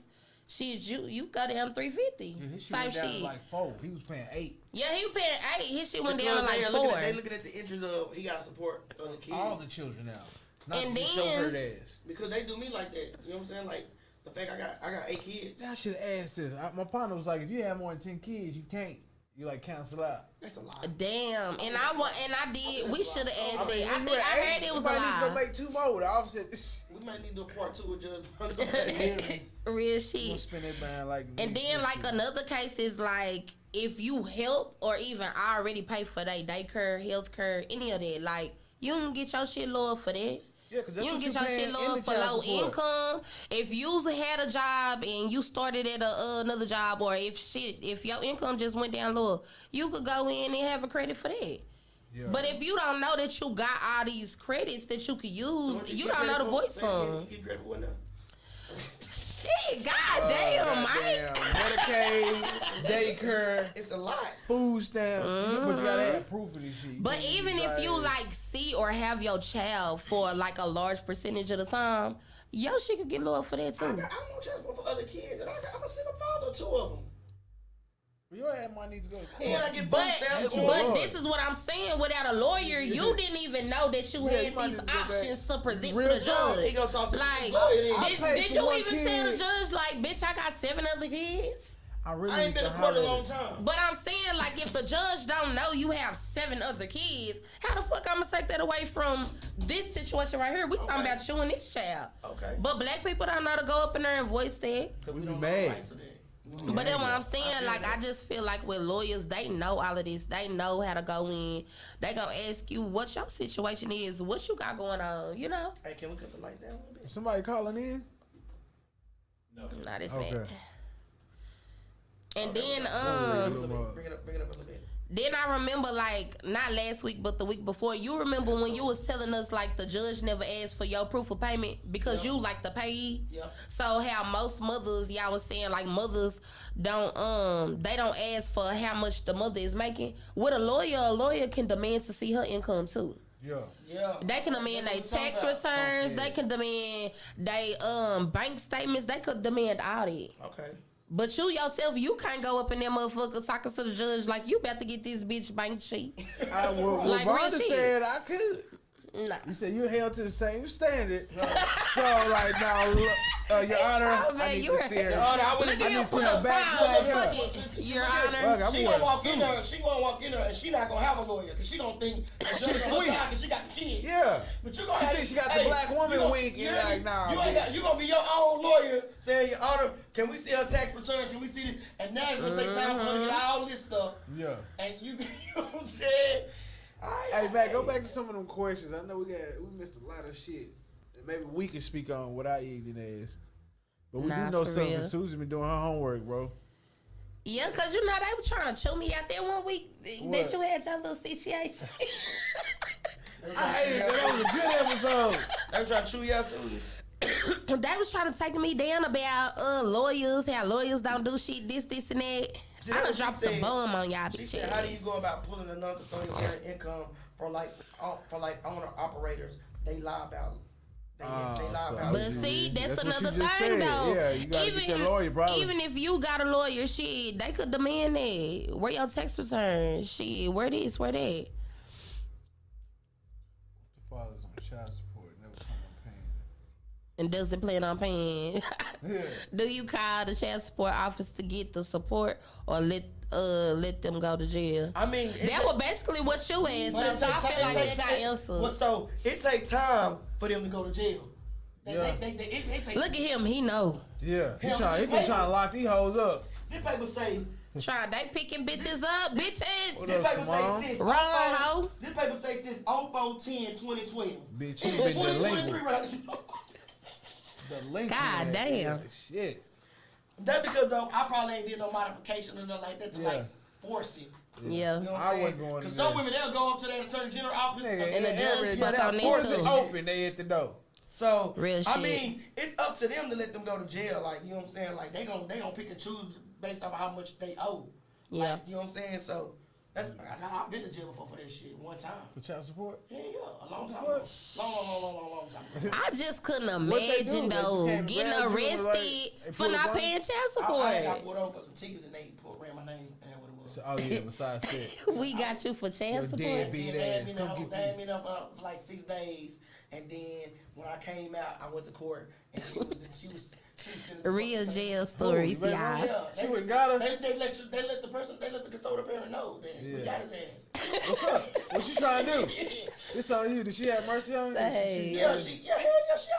shit, you go down $350. Yeah, his shit Type went down to shit. like 4. He was paying 8. Yeah, he was paying 8. His shit went down to Because like they 4. They looking at the interest of he got to support other kids. All the children now. Not And to show then- her ass. Because they do me like that. You know what I'm saying? Like the fact I got 8 kids. I should have asked this. My partner was like, if you have more than 10 kids, you can't. You like cancel out. That's a lot. Damn, and I did. We should have asked that. I when think you I at heard 8, it was you a might need to go lie. make 2 more. The officer. We might need to do a part 2 with Judge Hunter. Real You shit. spend that band like. And then like another case is like if you help or even already pay for their daycare, health care, any of that, like you can get your shit lower for that. Yeah, because You can get your paying shit in lower the for child low support. income. If you had a job and you started at another job, or if your income just went down lower, you could go in and have a credit for that. Yeah. But if you don't know that you got all these credits that you could use, what you get don't know credit the for? voice Say, song. Get credit for what now? Shit, goddamn, Mike. Medicaid, daycare, It's a lot. food stamps. But you gotta have proof of this shit. But even if you like see or have your child for like a large percentage of the time, your shit could get lower for that I too. don't want transport for other kids, and I'm a single father of 2 of them. Your ass might need to go to court. And I get food But stamps. but this is what I'm saying. Without a lawyer, you didn't even know that you Yeah, you had might these need to go back. options to present to Real the talk. judge. He gonna talk to Like, the lawyer. Then. I did, paid did for you one even kid. tell the judge like, bitch, I got 7 other kids? I really I ain't been need in to court a holler long at time. But I'm saying, like, if the judge don't know you have 7 other kids, how the fuck I'm gonna take that away from this situation right here? We talking Okay. about you and this child. Okay. But black people don't know to go up in there and voice that. Because We we be don't mad. know the rights of that. But then what I'm saying, I feel like, that. I just feel like with lawyers, they know all of this. They know how to go in. They gonna ask you what your situation is, what you got going on, you know? Hey, can we cut the lights down a little bit? Somebody calling in? Not this Okay. man. And then, A little bit. Bring it up a little bit. Then I remember, like, not last week, but the week before, you remember when you was telling us, like, the judge never asked for your proof of payment because you, like, the payee? Yep. So how most mothers, y'all was saying, like, mothers don't, they don't ask for how much the mother is making. With a lawyer can demand to see her income, too. Yeah. Yeah. They can demand their That's what I'm tax talking returns. Okay. They can demand their bank statements. They could demand all that. about. Okay. But you yourself, you can't go up in that motherfucker talking to the judge like you about to get this bitch bank sheet. What Like real Rhonda shit. said I could. Nah. You said you held to the same standard. So, like, now, look, Your Honor, Oh, man, I need you to see her. Your Honor, I Look wouldn't- at I him need to put see a her back file flag on here. fuck it, Your Look, Honor. I'm She wearing gonna walk a in suit. there. She gonna walk in there, and she not gonna have a lawyer because she gonna think that she's sweet. because she got the kids. Yeah. But you gonna She have, think she got the black woman you gonna- wink and you like, ain't- nah, you ain't got, bitch. you gonna be your own lawyer saying, Your Honor, can we see her tax return? Can we see this? And now it's gonna take time for her to get all this stuff. Yeah. And you know what I'm saying? Hey, Matt, go back to some of them questions. I know we missed a lot of shit. And maybe we can speak on without eating ass. But we Nah, do know for something. real. Susan been doing her homework, bro. Yeah, cause you know they were trying to chew me out there one week What? that you had your little situation. I hated that. That was a good episode. They was trying to chew you out, Susan. They was trying to take me down about lawyers, how lawyers don't do shit, this, and that. See, I that's done what she dropped the said. bomb on y'all She bitches. said, how do you go about pulling a non-custodial income for like owner operators? They lie about. They lie so- about. But see, that's That's what another she just thing said. though. Yeah, you gotta get that lawyer, probably. even if you got a lawyer, shit, they could demand that. Where your tax return? Shit, where this, where that? The father's on child support. Never plan on paying And doesn't plan on paying. it. Yeah. Do you call the child support office to get the support or let them go to jail? I mean, That was basically what you asked, But though, it so I take feel time- like it that got take- answered. So it take time for them to go to jail. Yeah. It take. Look at him, he know. Yeah. He Hell, been this trying to lock these hoes up. This paper say. They picking bitches up, What bitches. This up, paper Simone? say since. Wrong, hoe. This paper say since 04/10/2012. Bitch, It you is been 2023 delinquent. right now. The link. God in that, damn. yeah, Shit. That's because though I probably ain't did no modification or nothing like that to Yeah. like force it. Yeah. You know what I I'm wasn't saying? going Because in some there. women they'll go up to their attorney general office. Nigga, And the judge fuck that on that force too. is open. They at the door. So Real I shit. mean, it's up to them to let them go to jail. Like you know what I'm saying? Like they gon' pick and choose based off of how much they owe. Yeah. Like, you know what I'm saying? So that's I've been to jail before for that shit one time. For child support. Yeah, a long time ago. Long time ago. I just couldn't What they do? imagine They though just came getting grab you and, arrested like, they for pull not up on paying child I got support. pulled over for some tickets and they ran my name and that what it was. So, oh yeah. Besides that, We got you for child Your support. deadbeat They had ass. me Come there, get they had these. me there for like 6 days. And then when I came out, I went to court, and she was sitting Real jail stories, man, y'all. Yeah, She wouldn't got her. They let the custodial parent know that we got his ass. What's up? What you trying to do? It's on you. Did she have mercy on you? Say. Yeah, she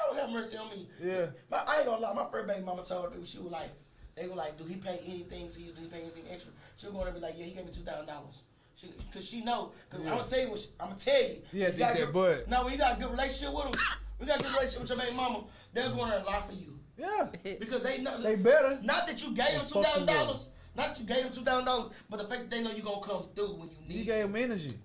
always have mercy on me. Yeah. But I ain't gonna lie, my first baby mama told people, she was like, they were like, do he pay anything to you? Do he pay anything extra? She was gonna be like, yeah, he gave me $2,000. Cause she know, cause I'm gonna tell you I'm gonna tell you. Yeah, you got that butt. No, when you got a good relationship with them, we got a good relationship with your baby mama, they're going to lie for you. Yeah. Because they know They better. Not that you gave them $2,000, not that you gave them $2,000, but the fact that they know you're gonna come through when you need. You gave them energy.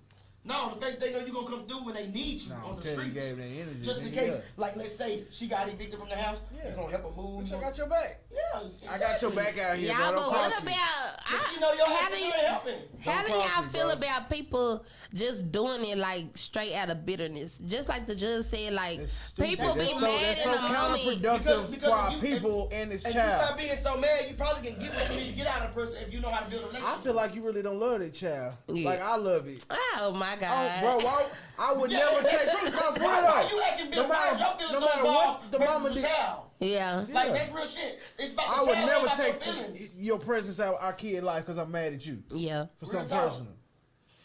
No, the fact that they know you're gonna come through when they need you on the okay, streets. you gave them energy. Just in case, like let's say she got evicted from the house, you're gonna help her move. I got your back. Yeah, I got your back out here. Y'all, bro. but Don't what cross me. about You know your how ass do is you not helping. how do Don't y'all cross me, feel bro. about people just doing it like straight out of bitterness? Just like the judge said, like It's stupid. people be That's mad in so a moment. counterproductive Because for our if you- people and this If you stop child. being so mad, you probably can get what you need to get out of a person if you know how to build a relationship. I feel like you really don't love that child. Yeah. Like I love it. Oh my Oh, God. bro, I would never take no, for real Why though. you acting bitter? No Why is your matter, feelings no so matter involved what the versus mama the did, child? Yeah. Like Yeah. that's real shit. It's about I the would child, never not your take feelings. your presence out of our kid life because I'm mad at you Yeah. for Real something talk. personal.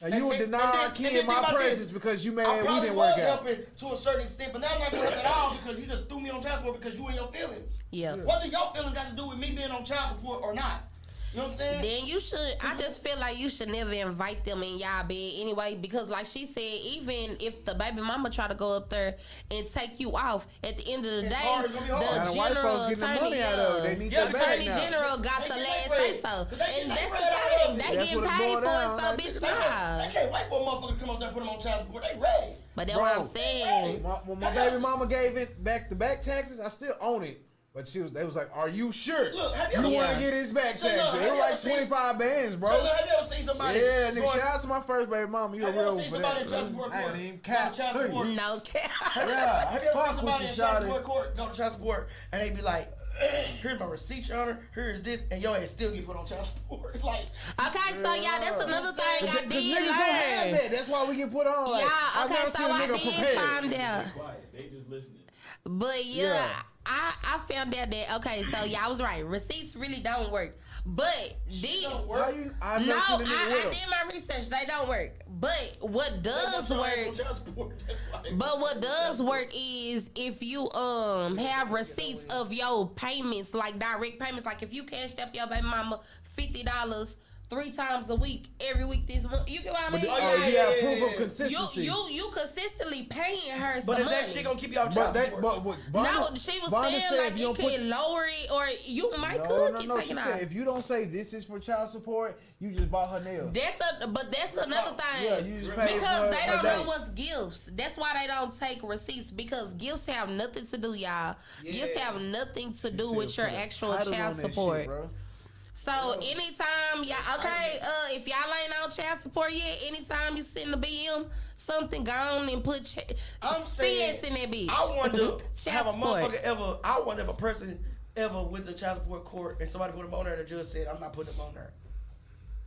Now And you would then- deny and then- our and kid then think my about presence this. because you I mad we probably didn't work was out. helping to a certain extent, but now I'm not gonna help at all because you just threw me on child support because you and your feelings. Yeah. What do your feelings got to do with me being on child support or not? You know what I'm saying? Then you should. I just feel like you should never invite them in y'all bed anyway, because like she said, even if the baby mama try to go up there and take you off, at the end of the It's day, hard, it's gonna be hard. Now, the the white general folks getting the attorney, money out of it. They need Yeah, their the bag attorney now. general got They the get last their say bread. so, They get and their that's the bread out of thing. it. They That's getting what it paid boiled for down. it, so Like, bitch, They nah. can't wait for a motherfucker to come up there and put them on child support. They ready. But that's what I'm Bro, saying. When my baby mama gave it back-to-back taxes, I still own it. But they was like, "Are you sure? Look, have you you ever want to seen- get his back So, look, taxes?" have It you was ever like seen- 25 bands, bro. So, have you ever seen somebody? Yeah, nigga, going- shout out to my first baby mama. You a Have you real ever one seen for somebody that. in child support I ain't court? even go to cap child to you. support? No cap. Yeah, Have you ever fuck seen somebody with in you, child shawty. support court go to child support and they be like, "Here's my receipt, your honor. Here's this," and your ass still get put on child support. Like, Okay, so y'all, that's another thing I Cause did niggas don't have learn. that. That's why we get put on. Like, Yeah, I've okay, never so seen a I nigga did prepared. find out. Quiet. They just listening. But yeah, Yeah. I found out that okay, so y'all was right. Receipts really don't work. But don't the work. How you? I've no, never seen a nigga I with 'em. did my research. They don't work. But what does they put your ass work? on child support. That's why they- But what does work is if you have receipts of your payments, like direct payments, like if you cashed up your baby mama $50 3 times a week, every week this month, you get what I mean? Oh, Like, you have yeah, proof yeah. of consistency. you consistently paying her some But is money. that shit gonna keep you on But child they, support? but what? No, Vonda- she was Vonda saying said like if you it don't could put- lower it, or you might No, could no, get no. She taken said off. if you don't say this is for child support, you just bought her nails. That's another thing. Yeah, you just paid because for they her don't know date. what's gifts. That's why they don't take receipts, because gifts have nothing to do, y'all. Gifts have nothing to do with your actual Title child on that support. shit, bro. So anytime y'all if y'all ain't on child support yet, anytime you sit in the BM, something gone and put I'm CS saying, in that bitch. I wonder Child have a support. motherfucker ever. I wonder if a person ever went to child support court and somebody put him on there and the judge said, "I'm not putting him on there."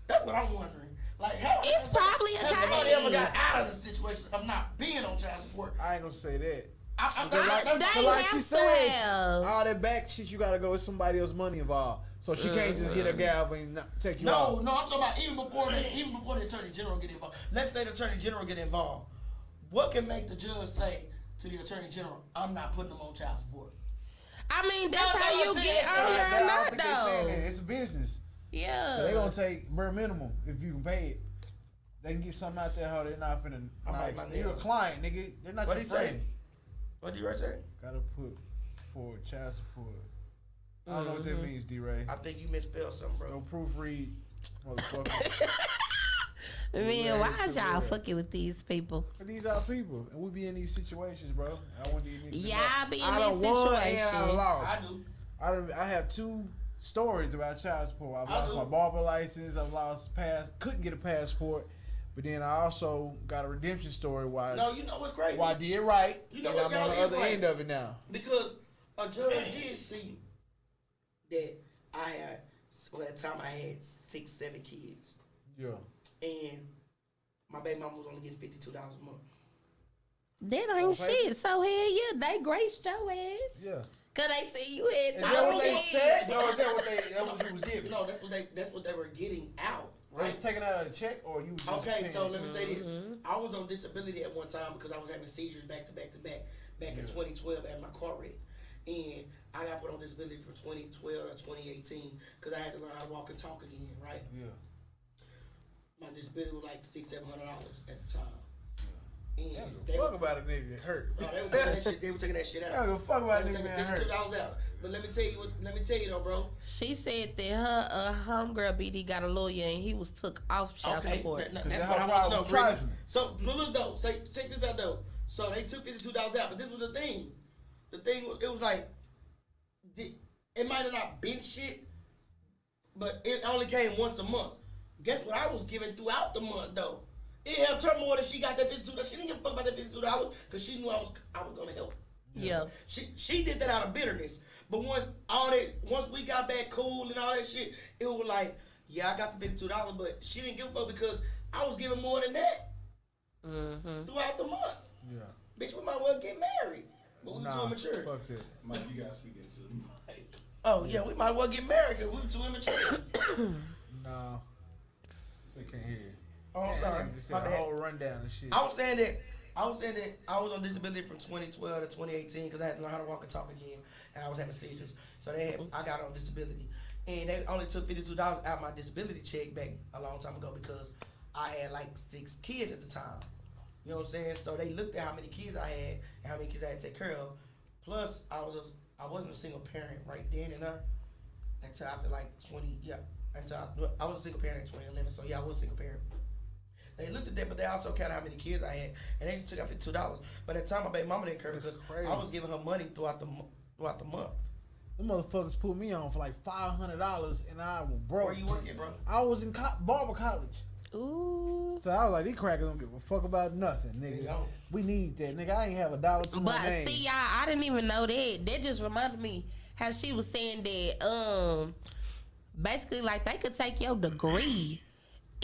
That's what I'm wondering. Like, how It's probably a has somebody case. ever got out of the situation of not being on child support? I ain't gonna say that. I'm But not. like, They so like have she to said, have. all that back shit you gotta go with somebody else's money involved. So she can't just hit a gavel and not take you No, off. no, I'm talking about even before the attorney general get involved. Let's say the attorney general get involved. What can make the judge say to the attorney general, "I'm not putting them on child support"? I mean, that's No, how no, you I'm get saying- on I her or don't not, think they saying that. though. It's a business. Yeah. So they gonna take bare minimum if you can pay it. They can get something out there how they're not finna. I'm Like, like my you're a nigga. client, nigga. They're not What'd your he say? friend. What did you right say? Gotta put for child support. I don't know what that means, D-Ray. I think you misspelled something, bro. No proofread, motherfucker. Man, why is y'all Yeah. fucking with these people? But these are people, and we be in these situations, bro. I want these niggas to Yeah, know. I be in I done these won and I situations. lost. I do. I have 2 stories about child support. I've I lost do. my barber license. I've lost couldn't get a passport. But then I also got a redemption story why No, you know what's crazy? I did right, You know and what I'm on the y'all is other right. end of it now. Because a judge did see that I had, well, at the time I had 6, 7 kids. Yeah. And my baby mama was only getting $52 a month. That ain't shit. So hell yeah, they graced your ass. Yeah. Cause they see you had Is that what they kids. said? No, is that what you was giving? No, that's what they were getting out. They Right? was taking out a check, or you was just Okay, so paying? let me say this. I was on disability at one time because I was having seizures back to back in 2012 at my car wreck. And I got put on disability from 2012 to 2018 because I had to learn how to walk and talk again, right? Yeah. My disability was like $600-700 at the time. And They don't they give a fuck were, about a nigga get hurt. no, they were taking that shit. They were taking that shit They out. don't give a fuck about a They nigga were getting taking hurt. $52 out. But let me tell you though, bro. She said that her homegirl BD got a lawyer and he was took off child support. That's that what I her want problem to know. with trifling. So look though, check this out though. So they took $52 out, but this was the thing. The thing was, it was like, it might have not been shit, but it only came once a month. Guess what I was giving throughout the month though? It helped her more that she got that $52. She didn't give a fuck about that $52 because she knew I was gonna help. Yeah. She did that out of bitterness. But once we got back cool and all that shit, it was like, yeah, I got the $52, but she didn't give a fuck because I was giving more than that throughout the month. Yeah. Bitch, we might well get married. But we were too immature. Fuck that. Mike, you gotta speak into the mic. Oh yeah, we might well get married because we were too immature. No. They can't hear you. Oh, I'm sorry. Just My said a bad. whole rundown of shit. I was saying that I was on disability from 2012 to 2018 because I had to learn how to walk and talk again, and I was having seizures. So I got on disability, and they only took $52 out my disability check back a long time ago because I had like 6 kids at the time. You know what I'm saying? So they looked at how many kids I had and how many kids I had to take care of. Plus, I wasn't a single parent right then and there until after like 20. Yeah, I was a single parent in 2011. So yeah, I was a single parent. They looked at that, but they also counted how many kids I had, and they just took out $52. But at the time, my baby mama didn't care because crazy. I was giving her money throughout the month. Them motherfuckers put me on for like $500, and I was broke. Where you working, bro? I was in barber college. Ooh. So I was like, these crackers don't give a fuck about nothing, They nigga. don't. We need that, nigga. I ain't have $1 to my But name. see, y'all, I didn't even know that. That just reminded me how she was saying that basically like they could take your degree.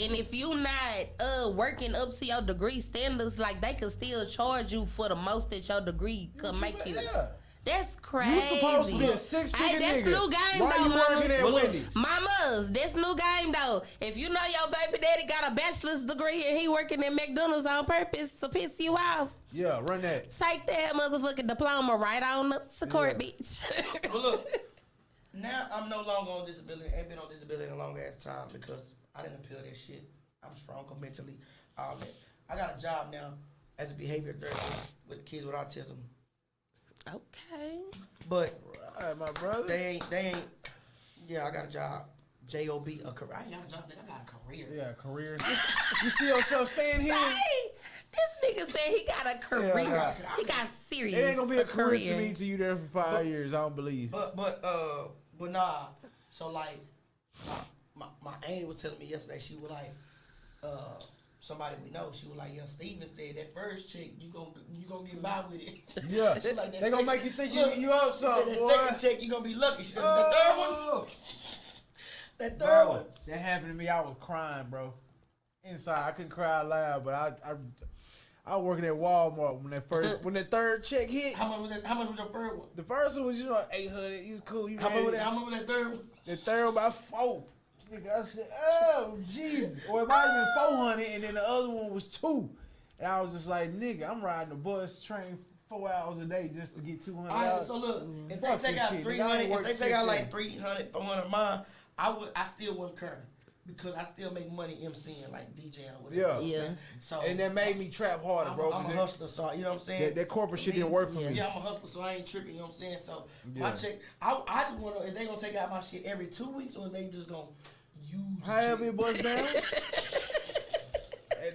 And if you not working up to your degree standards, like they could still charge you for the most that your degree could make you. Yeah. That's crazy. You supposed to be a six-figure that's nigga. new game Why though, you mama. working at Wendy's? Mamas, that's new game though. If you know your baby daddy got a bachelor's degree and he working at McDonald's on purpose to piss you off, Yeah, run that. take that motherfucking diploma right on up to court, bitch. But look, now I'm no longer on disability. Ain't been on disability in a long ass time because I didn't appeal that shit. I'm stronger mentally, all that. I got a job now as a behavior therapist with kids with autism. Okay. But All right, my brother. they ain't. Yeah, I got a job. J-O-B, a career. I ain't got a job, nigga. I got a career. Yeah, career. You see yourself staying here? Hey, this nigga said he got a career. Yeah, he got serious. It ain't gonna be a career to me till you there for 5 years. I don't believe. But nah. So like, my auntie was telling me yesterday. She was like, somebody we know. She was like, yeah, Steven said that first check you gonna get by with it. Yeah, She like, that they gonna second- make you think Look, you up she said something, that boy. second check you gonna be lucky. She said the third one. That third one. That happened to me. I was crying, bro. Inside, I couldn't cry loud, but I working at Walmart when that third check hit. How much was that? How much was your third one? The first one was 800. He was cool. How much was that third one? The third one about 4. Nigga, I said, oh Jesus, or it might have been 400, and then the other one was 2. And I was just like, nigga, I'm riding the bus, train 4 hours a day just to get $200. All right, so look, if they Fuck take this out shit, nigga. I 300, ain't if worked they take out like 6 300, 400 of mine, I still wouldn't care because I still make money MCing like DJing or whatever. Yeah. You know what I'm Yeah. saying? So And that made me trap harder, bro. I'm a 'cause hustler, so you know what I'm saying. that corporate shit Me- didn't work for me. Yeah, I'm a hustler, so I ain't tripping. You know what I'm saying. So Yeah. my check, I just want to know is they gonna take out my shit every 2 weeks or is they just gonna use? the However check? it was down.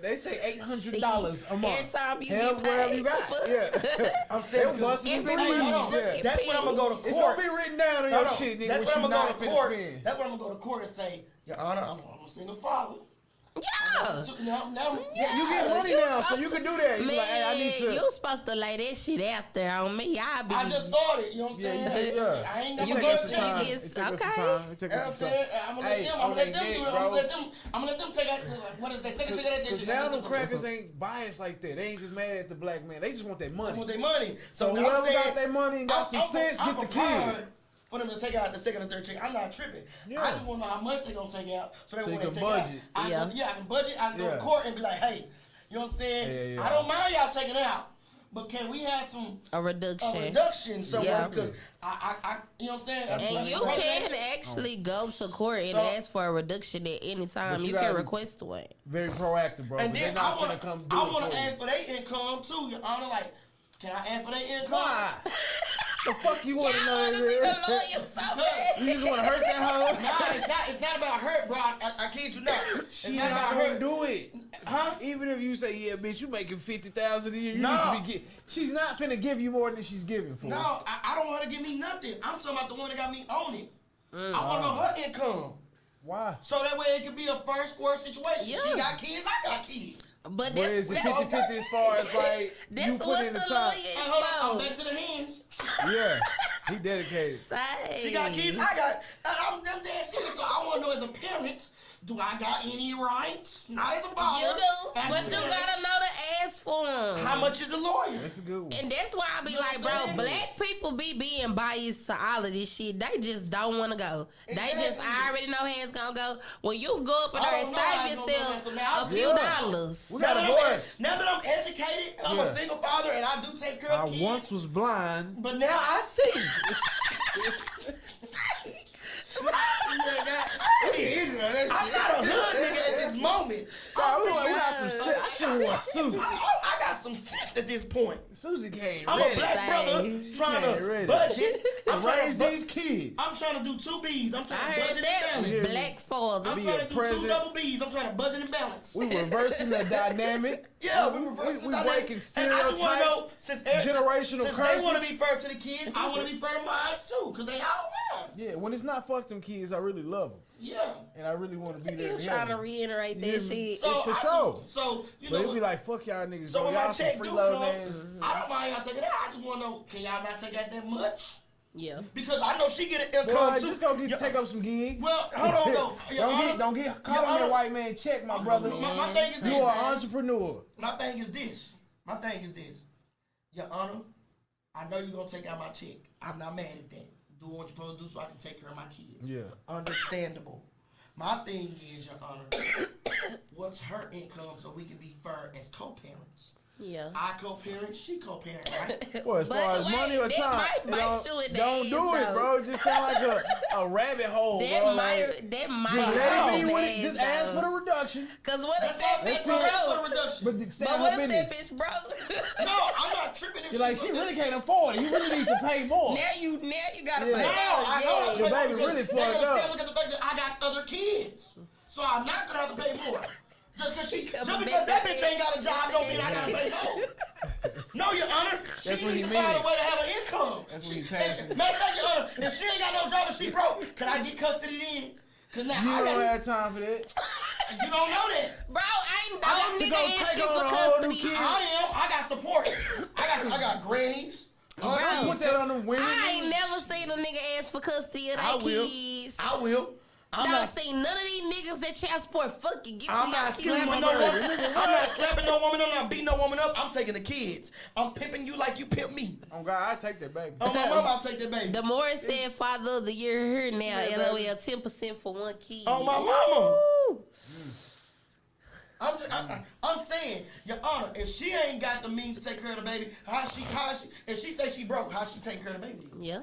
They say $800 a month. Every time you Hell, get whatever paid. you got. Yeah. I'm saying They because- busting Every the month fees, you yeah. fucking That's when I'm gonna go to court. It's gonna be written down on your shit, nigga. That's what when you I'm not gonna go to finna court. spend. That's when I'm gonna go to court and say, Your Honor, I'm a single father. Yeah. Yeah, You get money You now, so supposed you to- can do that. You Man, like, hey, I need to. you supposed to lay that shit out there on me. I just started, you know what I'm saying? Yeah. I ain't got You no get budget. some time. It took us some Okay. time. It took You know what I'm us some saying? time. I'm gonna Hey, let them on do it. that dick, I'm bro. gonna let them take out, what is they say? Take out that Because shit. now them crackers ain't biased like that. They ain't just mad at the black man. They just want that They money. want their money. So I'm whoever saying, got that money and got some sense, I'm get the prepared kid. for them to take out the second and third check. I'm not tripping. Yeah. I just want to know how much they gonna take out, so that So when you they can take budget. out, I can budget. I can go Yeah. to court and be like, hey, you know what I'm saying? Yeah. I don't mind y'all taking out, but can we have A reduction. a reduction somewhere? Yeah. Because I, you know what I'm saying? And you can actually go to court and So- ask for a reduction at any time. But you You gotta can be- request one. Very proactive, bro. And But they're then not I gonna come do I it want for to you. ask for their income too, Your Honor. Like, can I ask for their income? Why? The fuck you want to know? Y'all wanna be the lawyer so bad. You just want to hurt that hoe? Nah, it's not about hurt, bro. I kid you not. She It's not not about gonna hurt. do it. Huh? Even if you say, yeah, bitch, you making 50,000 a year, you No. need to be she's not finna give you more than she's giving for. No, I don't want her to give me nothing. I'm talking about the one that got me on it. I want to know her income. Why? So that way it could be a first square situation. Yeah. She got kids, I got kids. But Where is that's, it that's, 50-50 as far as like you that's put what in the the lawyer time? is Hey, hold on, I'm for. back to the hands. Yeah, he dedicated. Say. She got kids, I got. I'm them dead serious. So I want to know as a parent, do I got any rights? Not as a father. You do, as a but you parent. gotta know to ask for them. How much is the lawyer? That's a good one. And that's why I be You know like, what I'm bro, saying? black people be being biased to all of this shit. They just don't want to go. They just Exactly. already know how it's gonna go. When you go up in I there don't and know how save it's gonna go down, yourself so now a I few feel- dollars. We got a voice. Now that I'm educated and I'm Yeah. a single father and I do take care I of kids, once was blind. but now I see. I'm not a hood nigga at this moment. Bro, we got some sense. I should have wore a suit. I got some sense at this point. Susie came I'm ready. a black brother Same. trying Yeah, to ready. budget. I'm to trying raise to these kids. I'm trying to do 2 B's. I'm I trying to heard budget that. and balance. Black father. I'm Be trying a to do president. 2 double B's. I'm trying to budget and balance. We reversing the dynamic. Yeah, we reversing we the dynamic. breaking And I just want to know, stereotypes, since generational since curses. they want to be fair to the kids, I want to be fair to mine too, because they all mine. Yeah, when it's not fuck them kids, I really love them. Yeah. And I really want to be there. You to trying help to 'em. reiterate Yeah, that shit. So for I sure. just- so you But know, it'd be like, fuck y'all niggas. so bro. when Y'all my some check free do love come, names. I don't mind y'all taking it out. I just want to know, can y'all not take out that much? Yeah. Because I know she get an income Boy, too. just go Yeah. take up some gigs. Well, hold on though. Your Honor, don't get caught Your on that Honor, white man check, my brother. My thing is this. You are man. an entrepreneur. My thing is this. My thing is this. Your Honor, I know you're gonna take out my check. I'm not mad at that. Do what you're supposed to do so I can take care of my kids. Yeah. Understandable. My thing is, Your Honor, what's her income so we can be fair as co-parents? Yeah. I co-parent, she co-parent, right? Well, as But far as wait, money or that time, might bite you in the don't ass, do it, though. bro. Just sound like a rabbit hole, That bro. might, Like, that might just let hurt it be your with it. Just ask ass, for the though. reduction. Cause what if that That's bitch all right for broke? the reduction. But stay But on what her if that business. bitch broke? No, I'm not tripping if You're like, she broke. really can't afford it. You really need to pay more. now you gotta Yeah. pay. No, I know. Your baby because really they fucked gonna up. still look at the fact that I got other kids, so I'm not gonna have to pay more. Just because that bitch ain't got a job, don't mean I gotta pay more. No, Your Honor, That's she what needs he to find meaning. a way to have an income. That's what he She- passionate. Matter of fact, Your Honor, if she ain't got no job and she broke, can I get custody then? Cause now You I don't got, have time for that. you don't know that. Bro, I ain't got no to nigga go take asking on for a whole new custody. kid. I am. I got support. I got grannies. Oh, don't put that on them women. I ain't never seen a nigga ask for custody of I their will. kids. I will. I'm Don't not. see none of these niggas that child support fucking get I'm me not my slapping kids. no woman. I'm not slapping no woman. I'm not beating no woman up. I'm taking the kids. I'm pimping you like you pimp me. Oh God, I take that baby. Oh my mama, I'll take that baby. The Morris said Father of the Year here now. Yeah, LOL baby. 10% for one kid. Oh my mama. Woo. I'm saying, Your Honor, if she ain't got the means to take care of the baby, how she, if she say she broke, how she take care of the baby? Yeah.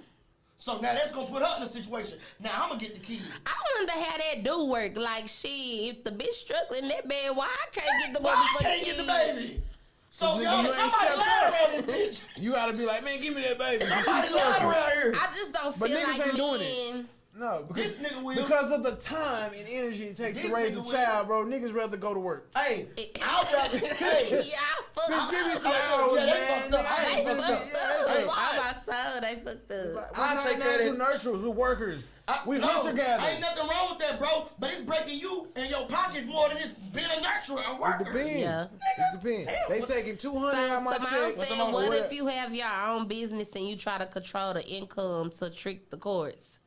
So now that's gonna put her in a situation. Now I'm gonna get the kid. I wonder how that do work. Like, shit, if the bitch struggling that bad, why I can't get the Why I motherfucking can't get the kid? baby? So Cause Your nigga, Honor, you ain't somebody stepped lied up. around this bitch. You gotta be like, man, give me that baby. Somebody She's lied suffering. around here. I just don't But feel niggas like ain't doing men. No, because, This nigga will. because of the time and energy it takes This to raise nigga a will. child, bro. Niggas rather go to work. Hey, I'd rather. Hey. Yeah, I fuck Bitch, give me some Yeah, hours, they man. fucked up. I They ain't fucked fucked up. up. On my soul, they they fucked It's up. like, we're not natural nurturers. We're workers. We hunter gatherers. Ain't nothing wrong with that, bro. But it's breaking you and your pockets more than it's being a nurturer, a worker. It depends. Yeah. It depends. Damn, They taking 200 out of my check. Saying, what if you have your own business and you try to control the income to trick the courts?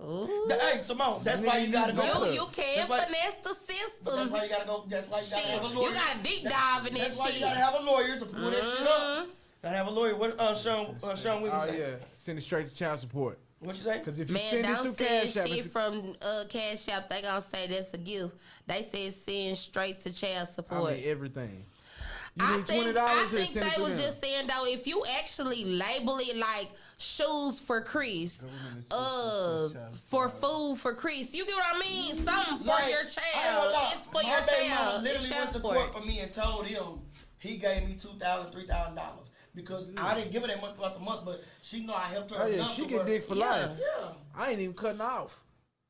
Ooh. Hey, Simone, that's why you gotta go. You can't finesse the system. That's why you gotta go. That's why you gotta have a lawyer. You gotta deep dive in that That's why shit. you gotta have a lawyer to pull that shit up. Gotta have a lawyer. What Sean Wiggins say? yeah, send it straight to child support. What you say? Because if you Man, send it don't through send Cash App, shit from Cash App. They gonna say that's a gift. They said send straight to child support. I mean everything. You I need think $20 they and send it to was them. just saying though, if you actually label it like shoes for Chris, for food for Chris, you get what I mean? Something for Like, your I ain't gonna child. lie. It's for My your baby mama child. literally It's went to child court support. for me and told him he gave me $2,000, $3,000 because I didn't give her that much throughout the month, but she know I helped her. Oh yeah, enough she to get where- dick for Yeah. life. Yeah. I ain't even cutting off.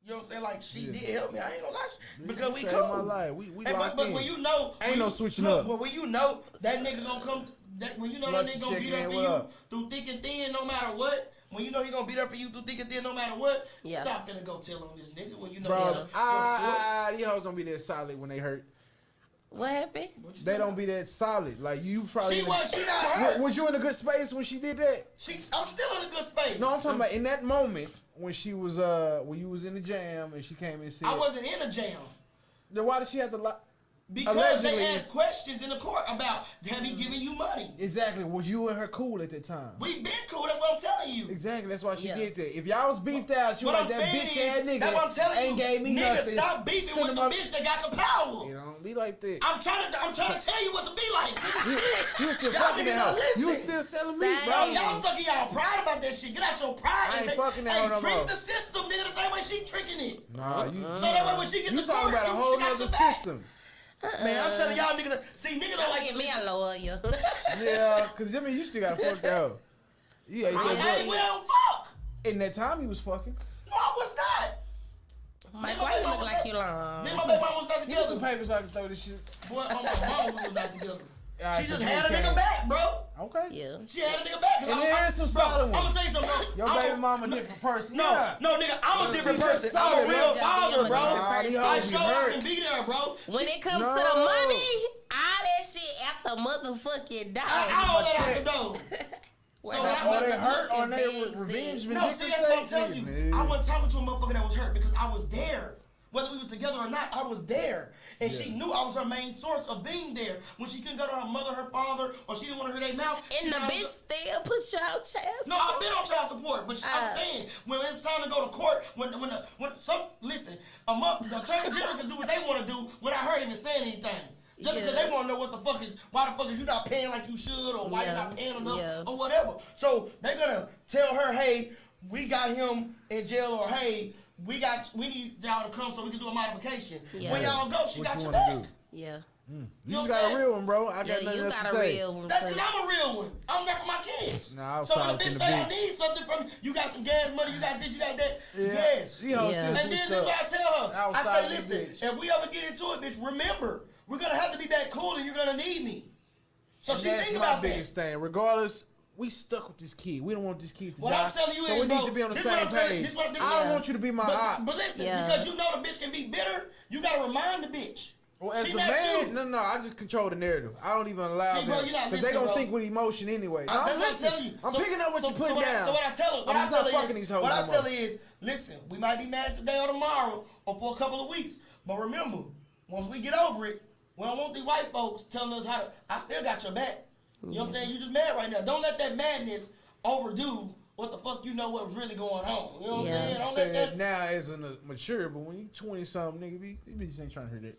You know what I'm saying? Like she Yeah. did help me. I ain't gonna lie, because we Saved cool. my life. We Hey, locked but in. when you know, Ain't when no you- switching look, up. But when you know that nigga gonna come, when you know that Flush nigga the gonna chick beat up in, for what you up? through thick and thin, no matter what. When you know he gonna beat up for you through thick and thin, no matter what. Yeah. You're not finna go tell on this nigga when you know. Bro, your source. these hoes don't be that solid when they hurt. What happened? What you They talking don't be that solid. Like you probably. She got hurt. Was you in a good space when she did that? I'm still in a good space. No, I'm talking about in that moment when she was when you was in the jam and she came and said. I wasn't in a jam. Then why did she have to lie? Because Allegedly. they asked questions in the court about have he given you money? Exactly. Was you and her cool at that time? We been cool. That's what I'm telling you. Exactly. That's why she Yeah. did that. If y'all was beefed out, she was What like I'm that saying bitch is, ass nigga. that's what I'm telling ain't you. gave me Nigga, nothing. stop beefing Send with the him bitch that got the power. You don't be like that. I'm trying to tell you what to be like. You was still Y'all fucking niggas at not her. You was listening. still selling me, Same. bro. Bro, y'all stuck in y'all pride about that shit. Get out your pride. I ain't and fucking that hey, hoe no trick more. the system, nigga, the same way she tricking it. Nah, you. So that way when she get You the talking court, about a she whole got nother your back. system. Man, I'm telling y'all niggas. See, niggas don't like Get me a lawyer. Yeah, cause I mean you still gotta fuck that hoe. You ate I that ain't butt. well fuck. In that time you was fucking. No, I was not. Mike, why you look like you long? Me and my baby mama was not Give me together. some paper so I can throw this shit. Boy, on my mama we was not together. Alright, She so just you had a came. nigga back, bro. Okay. Yeah. She had a nigga back. And there is some solid I'm ones. gonna tell you something. Your I'm baby mama different person. No, Yeah. no, nigga, I'm a different she's person. just I'm a solid, real bro. father, bro. Nah, these I hoes be showed up hurt. and be there, bro. When it comes No. to the money, all that shit after motherfucking dog. I let out the door. Where So the that- Or they hurt motherfucking or they bigs revenge is. me. No, see, that's what I'm telling you. I wasn't talking to a motherfucker that was hurt because I was there. Whether we was together or not, I was there. And she knew I was her main source of being there. When she couldn't go to her mother, her father, or she didn't want to hear their mouth. And she the got- bitch still put you on chest. No, I've been on child support, but I'm saying when it's time to go to court, when listen, the attorney general can do what they want to do without her even saying anything. Just because they want to know what the fuck is, why the fuck is you not paying like you should, or why you not paying enough, or whatever. So they're gonna tell her, hey, we got him in jail, or hey, we need y'all to come so we can do a modification. Yeah. When y'all go, she What got you your wanna back. do? Yeah. You know just what I'm got a saying? real one, bro. I got Yeah, nothing you else got to a say. real one. That's because I'm a real one. I'm there for my kids. Nah, I was so when a solid bitch in the say I bitch. need something from you, you got some gas money, you got this, you got that. Yeah. Yes. You know, Yeah. still And then switched this is what I up. tell her. I Outside say, of the listen, bitch. if we ever get into it, bitch, remember, we're gonna have to be back cool and you're gonna need me. So And she that's think my about biggest that. thing. Regardless, we stuck with this kid. We don't want this kid to What die. I'm telling you so is, we bro, need to be on the this what same I'm telling- page. this what- this- I don't yeah. want you to be my op. But listen, Yeah. because you know the bitch can be bitter, you gotta remind the bitch. Well, as She a not man, you. no, I just control the narrative. I don't even allow See, bro, them you're not because they listening, gonna bro. think with emotion anyway. No, That's I'm what I'm listening. telling you. I'm So- picking up what you're putting down. So what I tell her, what I'm I just tell not her fucking is, these hoes what I no tell more. her is, listen, we might be mad today or tomorrow or for a couple of weeks, but remember, once we get over it, we don't want these white folks telling us how to. I still got your back. You know what I'm saying? You just mad right now. Don't let that madness overdo what the fuck you know what's really going on. You know what I'm saying? Don't Say let that that. now as a mature, but when you 20 something, nigga, these bitches ain't trying to hear that.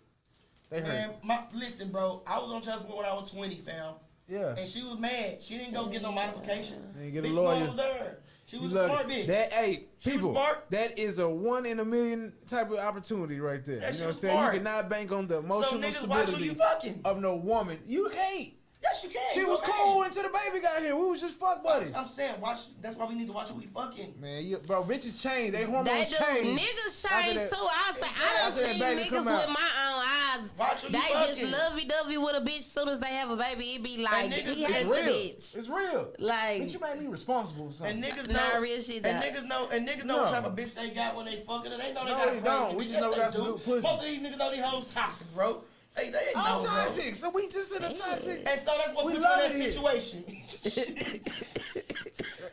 They hurt. Man, listen, bro. I was on child support when I was 20, fam. Yeah. And she was mad. She didn't go get no modification. Didn't get a Bitch lawyer. was there. She was You a love smart it. bitch. That, hey, She was people, smart. that is a 1 in a million type of opportunity right there. Yeah, you she know what I'm was saying? smart. You cannot bank on the emotional niggas watch who stability you fucking. of no woman. You can't. Yeah, Yes, you can. She You was okay. cool until the baby got here. We was just fuck buddies. I'm saying, watch. That's why we need to watch who we fucking. Man, bro, bitches change. They hormones They do. change. Niggas After change that- too. I say I done after that seen baby niggas come with out. my own eyes. Watch who you They just fucking. lovey-dovey with a bitch. Soon as they have a baby, it be like niggas- he it's hate the real. bitch. It's real. Like Bitch, you made me responsible for something. And niggas Nah, know. real shit, And though. niggas know No. what type of bitch they got when they fucking. And they know they No, got a they crazy don't. bitch. We just Yes, know we got they some do. good pussy. Most of these niggas know these hoes toxic, bro. They know, I'm bro. toxic, so we just in a toxic. And so that's what We put you in love that it. situation.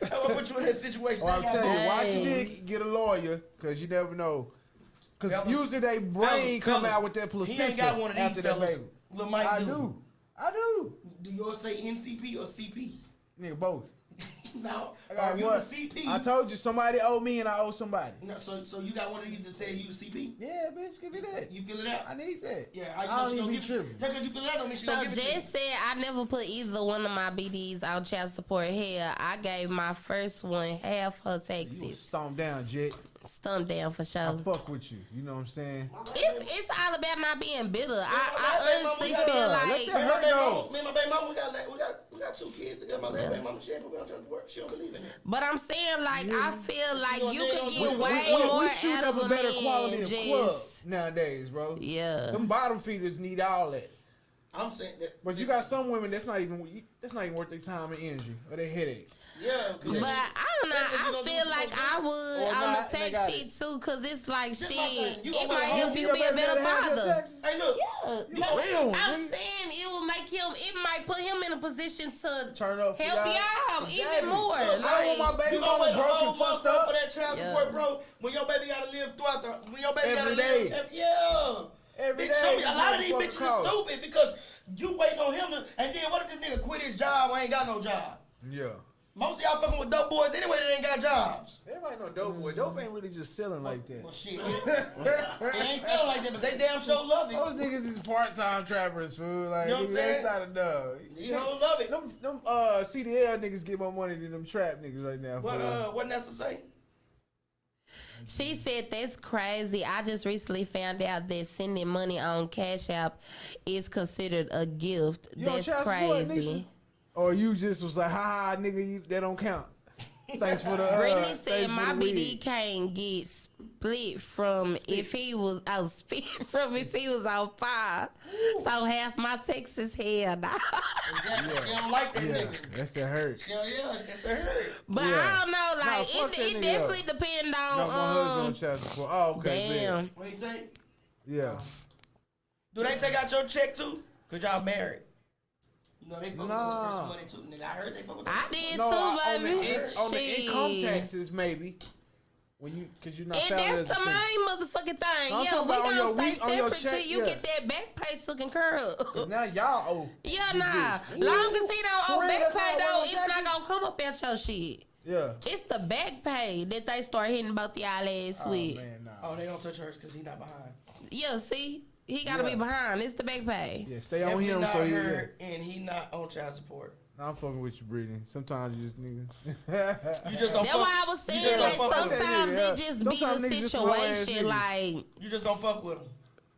That's what put you in that situation. Or I'm They got telling you, both. watch your Dang. dick, get a lawyer, cause you never know. Cause Fellas, usually they brain come fellas, out with that placenta He ain't got one of after these that fellas. baby. Lil Mike I do. Do yours say NCP or CP? Nigga, both. No. I got you what? the CP. I told you somebody owe me and I owe somebody. No, so you got one of these that said you the CP? Yeah, bitch, give me that. You fill it out? I need that. Yeah, I you know don't she even gonna be give tripping. Just because you fill it out don't mean she So gonna give it to you. Jess said I never put either one of my BDs on child support. Hell, I gave my first one half her You was taxes. stomped down, Jet. Stumped down for I sure. fuck with you. You know what I'm saying? It's all about not being bitter. my I honestly baby mama feel got- like let Me that and my hurt baby though. mama, me and my baby mama, we got 2 kids together. My baby mama, she ain't put me on child support. She don't believe in it. But I'm saying, like, I feel like know, you they could don't- get we- way more we shoot out up of a better quality man of just. clubs nowadays, bro. Yeah. Them bottom feeders need all that. I'm saying that. But you got some women that's not even worth their time and energy or their headache. Yeah, But I don't know. I feel like I would Or on not, the they tax got sheet too, cause it's like This my shit. thing. You It gonna might buy help a you Your to be a baby better daddy have your father. taxes? Hey, look. Yeah, You cause real, I'm nigga. saying it will make him. It might put him in a position to Turn up for help y'all. y'all Exactly. even more. I don't want my baby You gonna wait mama a whole broke and month fucked for up. that child Yeah. support, bro? When your baby gotta live throughout the, when your baby Every gotta day. live, yeah. Every Bitch, day. a lot of these motherfucker bitches cost. are stupid because you waiting on him to, and then what if this nigga quit his job or ain't got no job? Yeah. Most of y'all fucking with dope boys anyway that ain't got jobs. Everybody know dope boy. Dope ain't really just selling like that. Well, shit, it ain't selling like that, but they damn sure love it. Those niggas is part-time trappers, fool. Like, You know what I'm nigga, that's saying? not enough. These hoes love it. Them CDL niggas get more money than them trap niggas right now. What fool. what Nessa say? She said that's crazy. I just recently found out that sending money on Cash App is considered a gift. You on That's child support, crazy. Nisha? Or you just was like, ha nigga, that don't count. Thanks for the. Brittany said thanks for my the BD weed." can't get split from if he was split from if he was on fire. So half my Texas hell now. Exactly. She don't like that Yeah, nigga. that's the hurt. She don't, yeah, that's her hurt. But Yeah. I don't know, like fuck that it nigga definitely up. depend No, my husband on on child support. Oh, okay. damn. bet. What you say? Yeah. Do they take out your check too? Cause y'all married. You know they fuck Nah. with the money too, nigga. I heard they fuck with the I did No, too, on baby. on the income Shit. taxes, maybe. When you, cause you're not And family that's as the a thing. main motherfucking thing. I'm Yeah, talking we about on gonna your stay week- on your separate check, till you yeah. get that back pay taken care of. Now y'all owe. Yeah, nah. bitch. Long as he don't For owe real, back that's pay how it though, works it's on not taxes? gonna come up at your shit. Yeah. It's the back pay that they start hitting both y'all ass Oh with. man, nah. Oh, they don't touch hers because he not behind. Yeah, see? He gotta Yeah. be behind. It's the back pay. Yeah, stay on Definitely him not so you. her, and he not on child support. Nah, I'm fucking with you, Brittany. Sometimes you just nigga. You just don't. That's fuck, why I was you saying, just like, don't fuck with him. sometimes Yeah. it just Sometimes be niggas the just slow ass situation, niggas. like, You just don't fuck with him.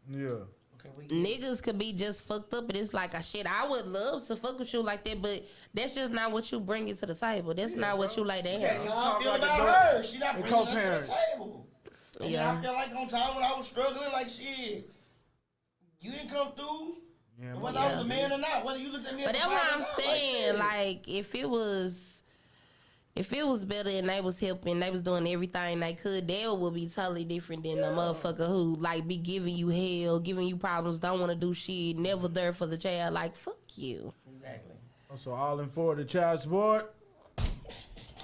Yeah. Okay, we get it. niggas could be just fucked up, and it's like a shit. I would love to fuck with you like that, but that's just not what you bring it to the table. That's not what you lay down. That's how I talk feel like about adults her. She not and bringing her to co-parent. the table. And Yeah. I feel like on time when I was struggling, like shit, you didn't come through. Yeah, Whether man. I was a man or not, whether you looked at me. But as that's a what father I'm or not, saying. shit. Like, if it was better and they was helping, they was doing everything they could, they would be totally different than the motherfucker who like be giving you hell, giving you problems, don't want to do shit, never there for the child. Like, fuck you. Exactly. So all in for the child support.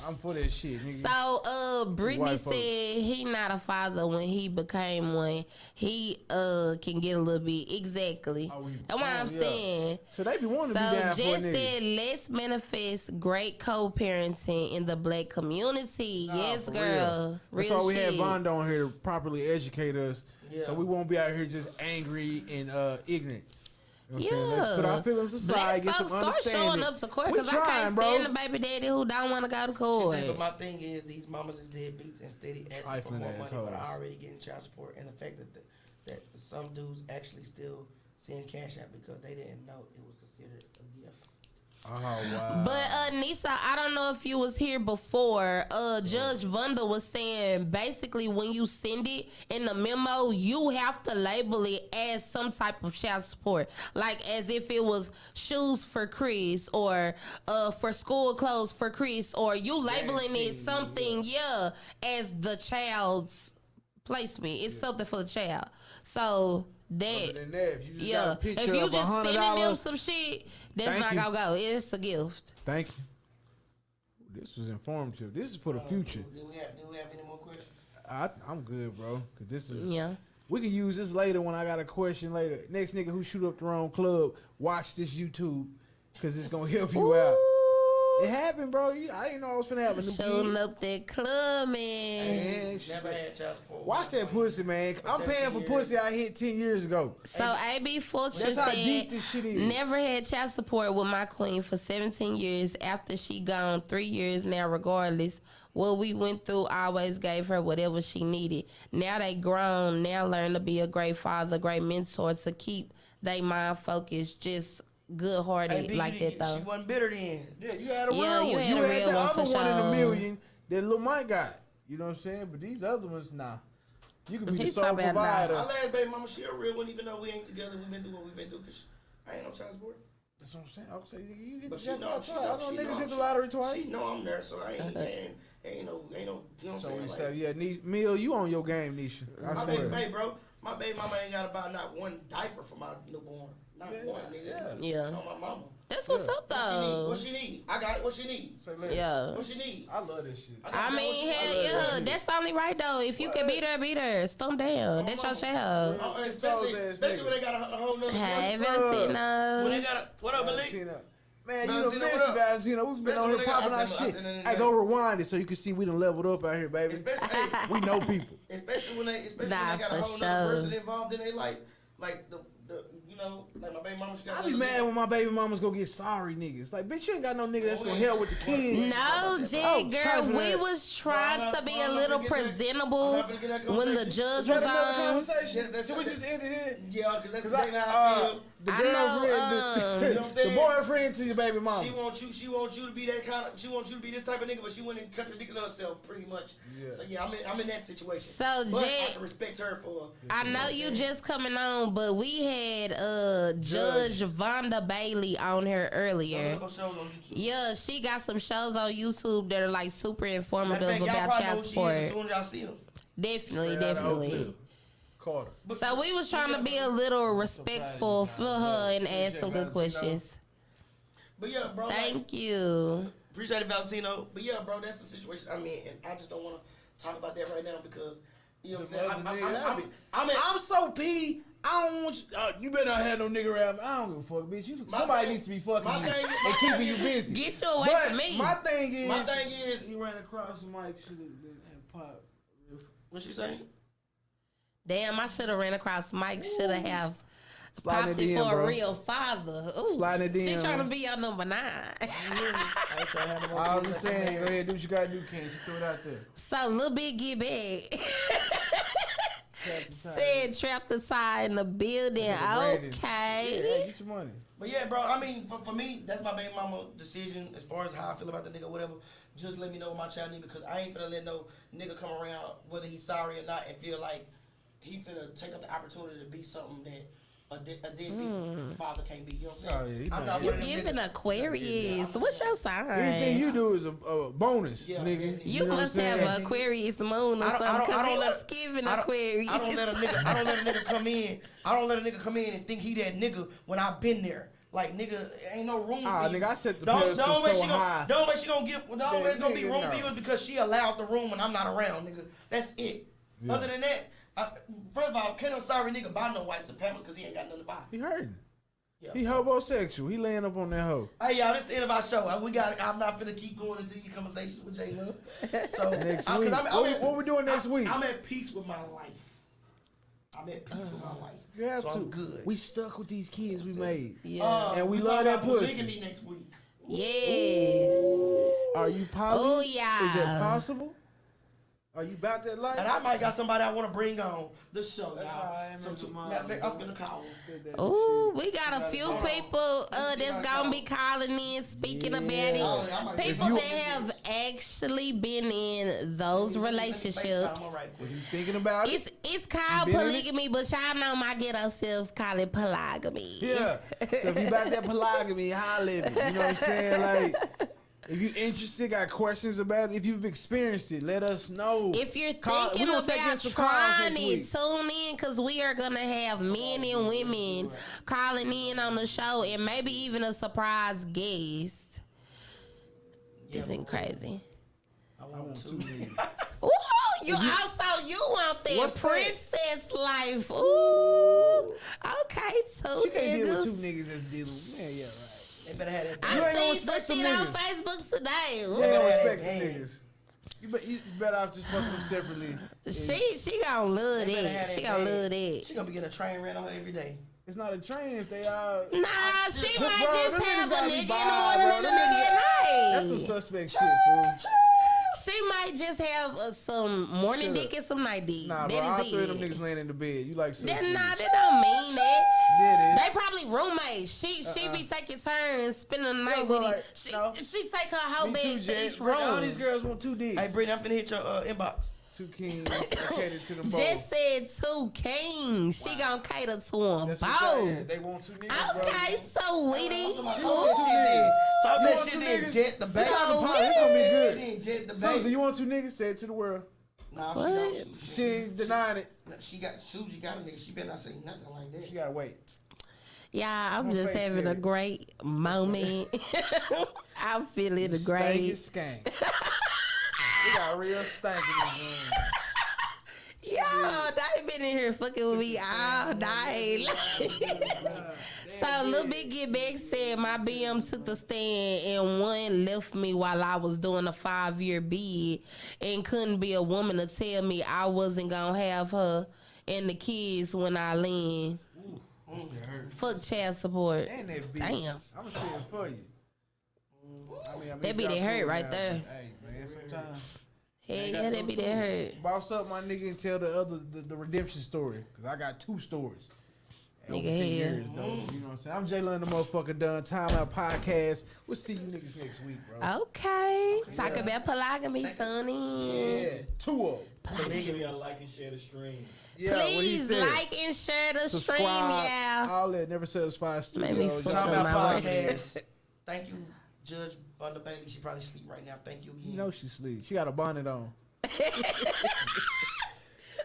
I'm for that shit, nigga. So, Brittany White folks. said he not a father when he became one. He can get a little bit exactly. Oh, That's what I'm yeah. saying. So they be wanting So to be down for a Jess nigga. said, let's manifest great co-parenting in the black community. Nah, yes, for girl. That's Real why we shit. had Bond on here to properly educate us, Yeah. so we won't be out here just angry and ignorant. You know what I'm Yeah, saying? Let's put our feelings aside, black get folks some start understanding. showing up to court We because I trying, can't bro. stand the baby daddy who don't want to go to She court. said, but my thing is, these mamas is deadbeats and steady asking for Trifling more money, assholes. but I already getting child support, and the fact that some dudes actually still send cash out because they didn't know it was considered a gift. Oh wow. But Nisa, I don't know if you was here before. Judge Vunda was saying basically when you send it in the memo, you have to label it as some type of child support, like as if it was shoes for Chris or for school clothes for Chris, or you labeling it something, as the child's placement. It's something for the child. So. Other than that, if you just got a picture if you of just sending $100, them some shit, that's not gonna go. It's a gift. Thank you. This was informative. This is for the future. Do we have any more questions? I'm good, bro. Cause this is Yeah. We can use this later when I got a question later. Next nigga who shoot up the wrong club, watch this YouTube, cause it's gonna help you out. It happened, bro. I didn't know I was finna have a new Showing beat. up that club, man. Never had child support. Watch that pussy, man. I'm paying for pussy I hit 10 years ago. So AB Fortune That's how said, deep this shit is. never had child support with my queen for 17 years. After she gone 3 years now, regardless. What we went through, I always gave her whatever she needed. Now they grown. Now learn to be a great father, great mentor to keep they mind focused. Just good hearted like that though. She wasn't bitter then. Yeah, you had a real Yeah, one. you You had had a real the one other for one in a sure. million that Lil Mike got. You know what I'm saying? But these other ones, nah. You can be the He's sole talking about provider. My last baby mama, she a real one, even though we ain't together. We've been through what we've been through, cause I ain't no child support. That's what I'm saying. I would say you hit But the she know, jackpot she twice. know, I know she niggas know, hit the she- lottery twice. She know I'm there, so I ain't no, you know what I'm So saying? we Like, say, yeah, Mill, you on your game, Nisha. I my swear. baby, bro, my baby mama ain't got to buy not one diaper for my newborn. Not one, nigga. Yeah. On my mama. That's what's up though. What she need? I got it. What she need? Say less. Yeah. What she need? I love this shit. I mean, hell love yeah, that. that's only right though. If you can beat her, stomp down. That's your child. Especially when they got a whole nother. Hey, When Valentino. they got a, what up, Malik? Valentina. Man, Valentino, you know, what Miss up? Valentino, we've been on here Especially popping when our they got- I shit. seen it in Hey, the- go rewind it so you can see we done leveled up out here, baby. Especially, We know people. especially when they Nah, got a for whole sure. nother person involved in their life, like the you know, like my baby mama. She got I be another mad nigga. when my baby mamas go get sorry niggas. Like, bitch, you ain't got no nigga that's gonna help with the kids. No, Jay, girl, trifling we that. was trying to be a I'm not little gonna get that- presentable I'm not gonna get that when the conversation. judge Is that was another on. conversation? That's- Should we just end it here? Yeah, because that's Cause the thing how I feel. the I girlfriend, know, you know what I'm the saying? boyfriend to your baby mama. She wants you to be that kind of. She wants you to be this type of nigga, but she went and contradicted herself pretty much. Yeah. So yeah, I'm in that situation. So, but Jay- I can respect her for. I know you just coming on, but we had Judge Vonda Bailey on here earlier. Shows on YouTube. Yeah, she got some shows on YouTube that are like super informative Matter of fact, y'all about probably know child who she is support. as soon as y'all see him. Definitely, Straight outta Oak definitely. Cliff. Carter. So we was trying to be a little respectful for her and ask some good questions. But yeah, bro. Thank you. Appreciate it, Valentino. But yeah, bro, that's the situation I'm in, and I just don't want to talk about that right now because you know what I'm saying. I'm so P. I don't want you. You better not have no nigga around me. I don't give a fuck, bitch. Somebody needs to be fucking you and keeping you busy. Get you away But from me. my thing is, he he ran across the mic. Should have popped. What she saying? Damn, I should have ran across Mike. Should have Slide popped that it in, for bro. a real father. Ooh, Slide it in, she trying to man. be your number 9. I was just saying, go ahead, do what you gotta do, Ken. She threw it out there. So Lil Big get back. Said trapped the side in the building. Yeah, Okay. get your money. But yeah, bro. I mean, for me, that's my baby mama decision as far as how I feel about the nigga, whatever. Just let me know what my child need because I ain't finna let no nigga come around whether he's sorry or not and feel like he finna take up the opportunity to be something that a deadbeat father can't be. You know what I'm saying? Oh, yeah, he I'm not- not You one of them giving niggas. Aquarius. What's your sign? Anything you do is a bonus, Yeah, nigga. yeah. You know what must I'm have saying? an Aquarius moon or I don't- I something don't- I because he don't was let- giving I don't- Aquarius. I don't let a nigga come in. I don't let a nigga come in and think he that nigga when I've been there. Like nigga, ain't no room for you. Nigga, I set the The only pedestal way so she high. The only way she gonna give, the only way it's gonna be nigga, room no. for you is because she allowed the room when I'm not around, nigga. That's it. Yeah. Other than that, first of all, can't no sorry nigga buy no wipes and pampers because he ain't got nothing to buy. He hurting. Yeah. He homosexual. He laying up on that hoe. Hey y'all, this is the end of our show. I'm not finna keep going into these conversations with J Love. So Next I'm- week. 'cause I'm What we doing next week? I'm at peace with my life. I'm at peace with my life. You have so to. I'm good. We stuck with these kids we made. Yeah. And we talking love that about pussy. polygamy next week. Yes. Are you poly? Oh, yeah. Is it possible? Are you about that life? And I might got somebody I want to bring on the show, That's y'all. how I am So, as a mom. matter of fact, I'm gonna call them. Ooh, we got a few Hold on. people Let's see that's how gonna it be calling in, speaking Yeah. about I might- it. People If you- that have actually been in those relationships. FaceTime right quick. If you thinking about it, It's called You been in it? polygamy, but y'all know my ghetto self call it polygamy. yeah. So if you about that polygamy, holla at me. You know what I'm saying? Like, if you interested, got questions about it, if you've experienced it, let us know. If you're Call- we thinking gonna take in about some calls trying next it, week. tune in because we are gonna have men and women calling in on the show and maybe even a surprise guest. This thing crazy. I I want want two. two niggas. Ooh, you also you want that What's that? princess life. Ooh, okay, two You can't deal with two niggas. niggas that's dealing with. Man, yeah, right. They better have that. You I ain't gonna seen some respect some shit on niggas. Facebook today. Ooh. You ain't gonna Yeah, respect man. the niggas. You better off just fucking them separately. She gonna love They better that. have She that gonna bag. love that. She gonna be getting a train ran on her every day. It's not a train if they are. Nah, she Bro, might just them have niggas a gotta be nigga in the biased, morning bro. and a nigga at That's some night. suspect shit, fool. She might just have some morning Shut up. dick and some night dick. Nah, bro, all That three of is them it. niggas laying in the bed. You like That, suspect. nah, that don't mean that. Yeah, it is. They probably roommates. She be taking turns spending the night Yeah, with bro, him. like, no. She take her whole Me too, bed to Jet. each All room. these girls want two dicks. Hey, Brittany, I'm finna hit your inbox. Two kings cater to them both. Just said two kings. She gonna cater to them That's what I'm saying. both. They want two niggas, bro. Okay, sweetie. Talk She that want two shit then. niggas. Talk You that want shit two then. niggas? Jet the It's bank. gonna be good. Then Jet the Susan, bank. you want two niggas? Say it to the world. Nah, What? she don't. She ain't denying it. She got Susie got a nigga. She better not say nothing like that. She gotta wait. Yeah, I'm My just face having said a it. great moment. I'm feeling great. Stank. We got real stank in this room. Yo, they been in here fucking with me all night. So Lil Big Get Back said my BM took the stand and one left me while I was doing a 5-year bid and couldn't be a woman to tell me I wasn't gonna have her and the kids when I land. Fuck child support. And that bitch. Damn. I'm gonna say it for you. That be that hurt right there. Hey, man, sometimes. Hell yeah, that be that hurt. Boss up my nigga and tell the redemption story. Cause I got two stories. Nigga, Over 10 hell. years, though. You know what I'm saying? I'm Jalen the motherfucker done. Timeout podcast. We'll see you niggas next week, bro. Okay. Talk about polygamy, Sonny. Yeah, two of them. Make sure y'all like and share the stream. Yeah, what he Please said. like and share the stream, Subscribe. yeah. All that. Never satisfied Made me studios. fuck Talk up about my work. podcast. Thank you, Judge Bunda Bailey. She probably sleep right now. Thank you again. You know she sleep. She got a bonnet on.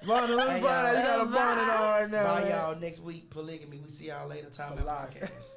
Bonnet, let me Hey, find out. You y'all. got a bonnet on right now. Bye, man. y'all. Next week, polygamy. We see y'all later. Time out podcast.